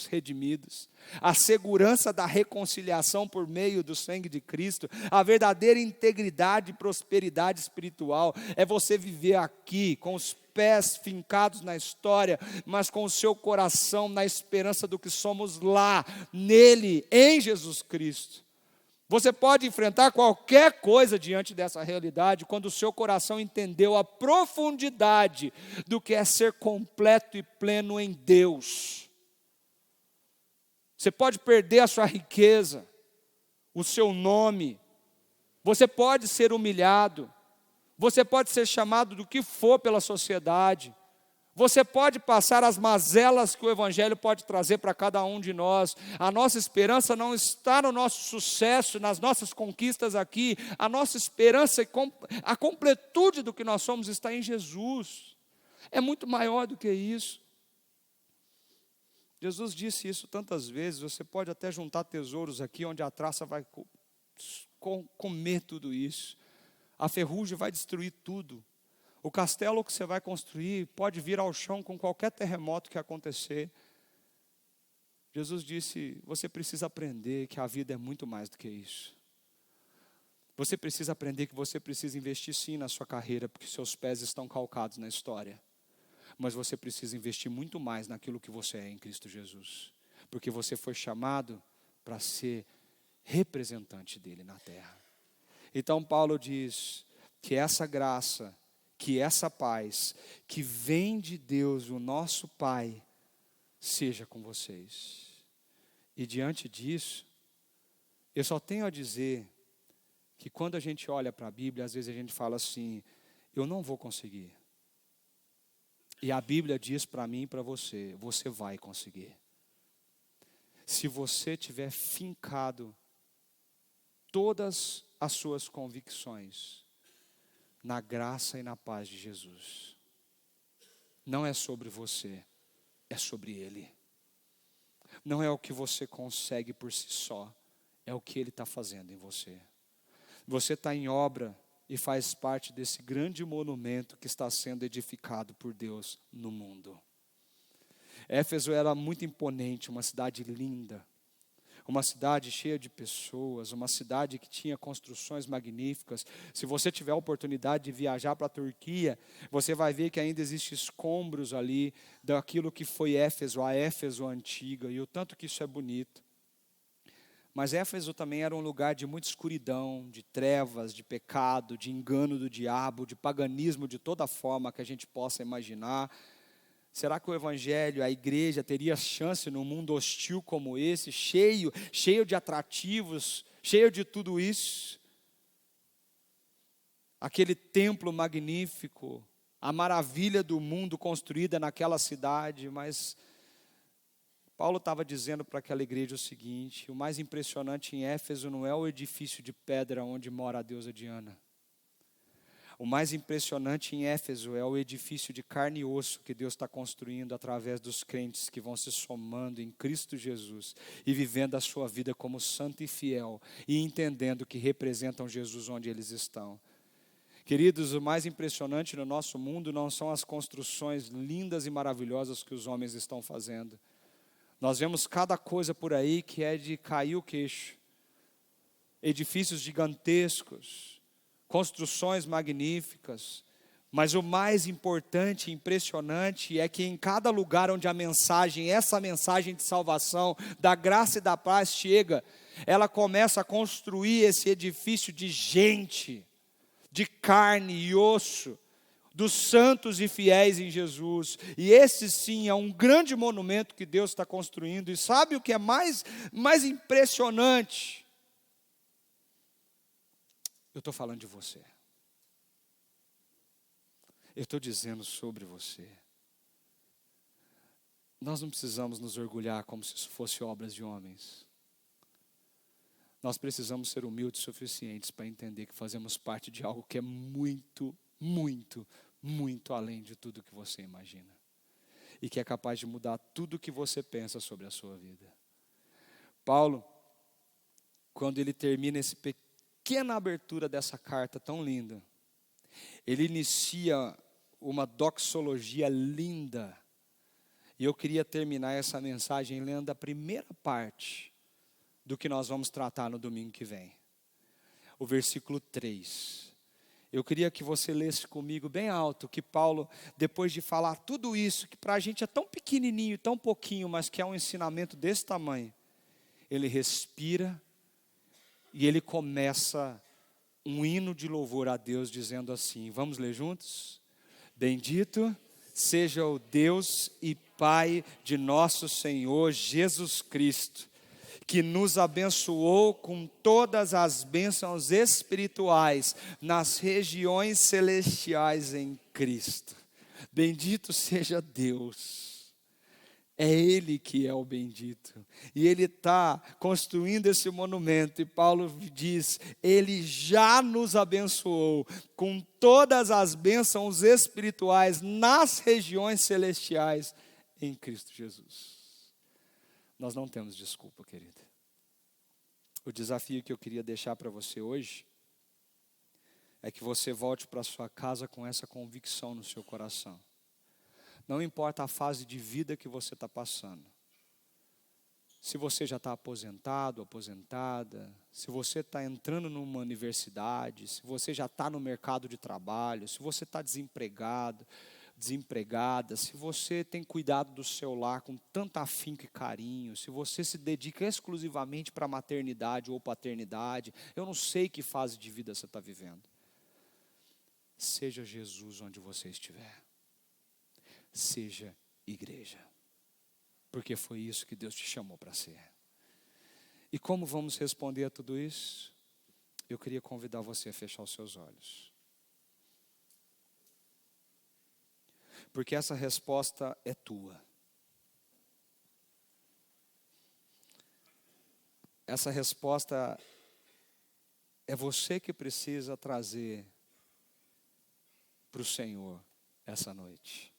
redimidos. A segurança da reconciliação por meio do sangue de Cristo. A verdadeira integridade e prosperidade espiritual é você viver aqui com os pés fincados na história, mas com o seu coração na esperança do que somos lá, nele, em Jesus Cristo. Você pode enfrentar qualquer coisa diante dessa realidade quando o seu coração entendeu a profundidade do que é ser completo e pleno em Deus. Você pode perder a sua riqueza, o seu nome, você pode ser humilhado, você pode ser chamado do que for pela sociedade, você pode passar as mazelas que o Evangelho pode trazer para cada um de nós. A nossa esperança não está no nosso sucesso, nas nossas conquistas aqui. A nossa esperança, a completude do que nós somos está em Jesus. É muito maior do que isso. Jesus disse isso tantas vezes. Você pode até juntar tesouros aqui, onde a traça vai comer tudo isso. A ferrugem vai destruir tudo. O castelo que você vai construir pode vir ao chão com qualquer terremoto que acontecer. Jesus disse: você precisa aprender que a vida é muito mais do que isso. Você precisa aprender que você precisa investir sim na sua carreira, porque seus pés estão calcados na história. Mas você precisa investir muito mais naquilo que você é em Cristo Jesus. Porque você foi chamado para ser representante dele na terra. Então Paulo diz que essa graça, que essa paz que vem de Deus, o nosso Pai, seja com vocês. E diante disso, eu só tenho a dizer que quando a gente olha para a Bíblia, às vezes a gente fala assim, eu não vou conseguir. E a Bíblia diz para mim e para você, você vai conseguir. Se você tiver fincado todas as suas convicções na graça e na paz de Jesus. Não é sobre você, é sobre Ele. Não é o que você consegue por si só, é o que Ele está fazendo em você. Você está em obra e faz parte desse grande monumento que está sendo edificado por Deus no mundo. Éfeso era muito imponente, uma cidade linda, uma cidade cheia de pessoas, uma cidade que tinha construções magníficas. Se você tiver a oportunidade de viajar para a Turquia, você vai ver que ainda existem escombros ali daquilo que foi Éfeso, a Éfeso antiga, e o tanto que isso é bonito. Mas Éfeso também era um lugar de muita escuridão, de trevas, de pecado, de engano do diabo, de paganismo de toda forma que a gente possa imaginar. Será que o evangelho, a igreja, teria chance num mundo hostil como esse, cheio de atrativos, cheio de tudo isso? Aquele templo magnífico, a maravilha do mundo construída naquela cidade, mas Paulo estava dizendo para aquela igreja o seguinte: o mais impressionante em Éfeso não é o edifício de pedra onde mora a deusa Diana. O mais impressionante em Éfeso é o edifício de carne e osso que Deus está construindo através dos crentes que vão se somando em Cristo Jesus e vivendo a sua vida como santo e fiel e entendendo que representam Jesus onde eles estão. Queridos, o mais impressionante no nosso mundo não são as construções lindas e maravilhosas que os homens estão fazendo. Nós vemos cada coisa por aí que é de cair o queixo. Edifícios gigantescos, construções magníficas, mas o mais importante e impressionante é que em cada lugar onde essa mensagem de salvação, da graça e da paz chega, ela começa a construir esse edifício de gente, de carne e osso, dos santos e fiéis em Jesus. E esse sim é um grande monumento que Deus está construindo. E sabe o que é mais impressionante? Eu estou falando de você. Eu estou dizendo sobre você. Nós não precisamos nos orgulhar como se isso fosse obras de homens. Nós precisamos ser humildes o suficientes para entender que fazemos parte de algo que é muito, muito, muito além de tudo que você imagina. E que é capaz de mudar tudo o que você pensa sobre a sua vida. Paulo, quando ele termina essa pequena abertura dessa carta tão linda, ele inicia uma doxologia linda. E eu queria terminar essa mensagem lendo a primeira parte do que nós vamos tratar no domingo que vem. O versículo 3. Eu queria que você lesse comigo bem alto, que Paulo, depois de falar tudo isso, que para a gente é tão pequenininho, tão pouquinho, mas que é um ensinamento desse tamanho, ele respira e ele começa um hino de louvor a Deus, dizendo assim, vamos ler juntos? Bendito seja o Deus e Pai de nosso Senhor Jesus Cristo, que nos abençoou com todas as bênçãos espirituais nas regiões celestiais em Cristo. Bendito seja Deus. É Ele que é o bendito. E Ele está construindo esse monumento. E Paulo diz, Ele já nos abençoou com todas as bênçãos espirituais nas regiões celestiais em Cristo Jesus. Nós não temos desculpa, querida. O desafio que eu queria deixar para você hoje é que você volte para sua casa com essa convicção no seu coração. Não importa a fase de vida que você está passando. Se você já está aposentado, aposentada, se você está entrando numa universidade, se você já está no mercado de trabalho, se você está desempregado, desempregada, se você tem cuidado do seu lar com tanto afinco e carinho, se você se dedica exclusivamente para a maternidade ou paternidade, eu não sei que fase de vida você está vivendo. Seja Jesus onde você estiver. Seja igreja, porque foi isso que Deus te chamou para ser. E como vamos responder a tudo isso? eu queria convidar você a fechar os seus olhos. Porque essa resposta é tua. Essa resposta é você que precisa trazer para o Senhor essa noite.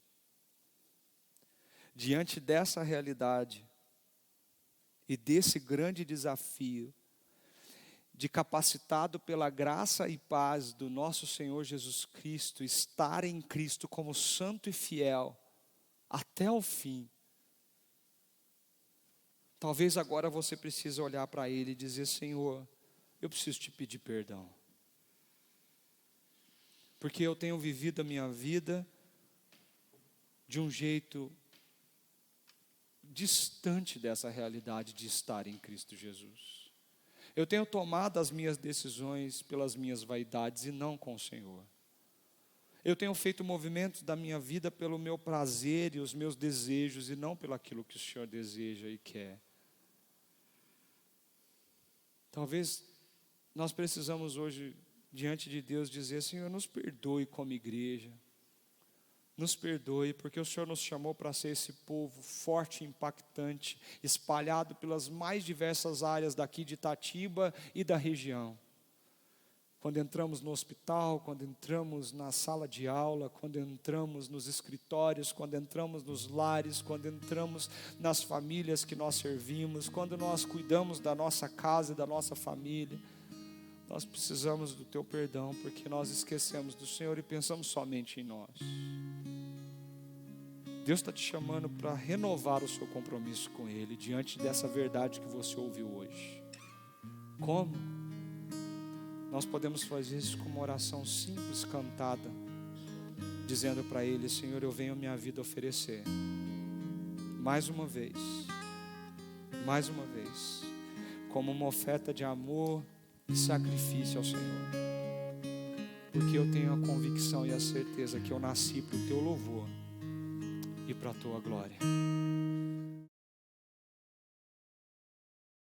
Diante dessa realidade e desse grande desafio, de capacitado pela graça e paz do nosso Senhor Jesus Cristo, estar em Cristo como santo e fiel até o fim. Talvez agora você precise olhar para Ele e dizer: Senhor, eu preciso te pedir perdão. Porque eu tenho vivido a minha vida de um jeito distante dessa realidade de estar em Cristo Jesus. Eu tenho tomado as minhas decisões pelas minhas vaidades e não com o Senhor. Eu tenho feito movimentos da minha vida pelo meu prazer e os meus desejos e não pelo aquilo que o Senhor deseja e quer. Talvez nós precisamos hoje, diante de Deus, dizer: Senhor, nos perdoe como igreja. Nos perdoe, porque o Senhor nos chamou para ser esse povo forte e impactante, espalhado pelas mais diversas áreas daqui de Itatiba e da região. Quando entramos no hospital, quando entramos na sala de aula, quando entramos nos escritórios, quando entramos nos lares, quando entramos nas famílias que nós servimos, quando nós cuidamos da nossa casa e da nossa família, nós precisamos do Teu perdão, porque nós esquecemos do Senhor e pensamos somente em nós. Deus está te chamando para renovar o seu compromisso com Ele, diante dessa verdade que você ouviu hoje. Como? Nós podemos fazer isso com uma oração simples, cantada, dizendo para Ele: Senhor, eu venho minha vida oferecer, mais uma vez, como uma oferta de amor e sacrifício ao Senhor, porque eu tenho a convicção e a certeza que eu nasci para o Teu louvor e para a Tua glória.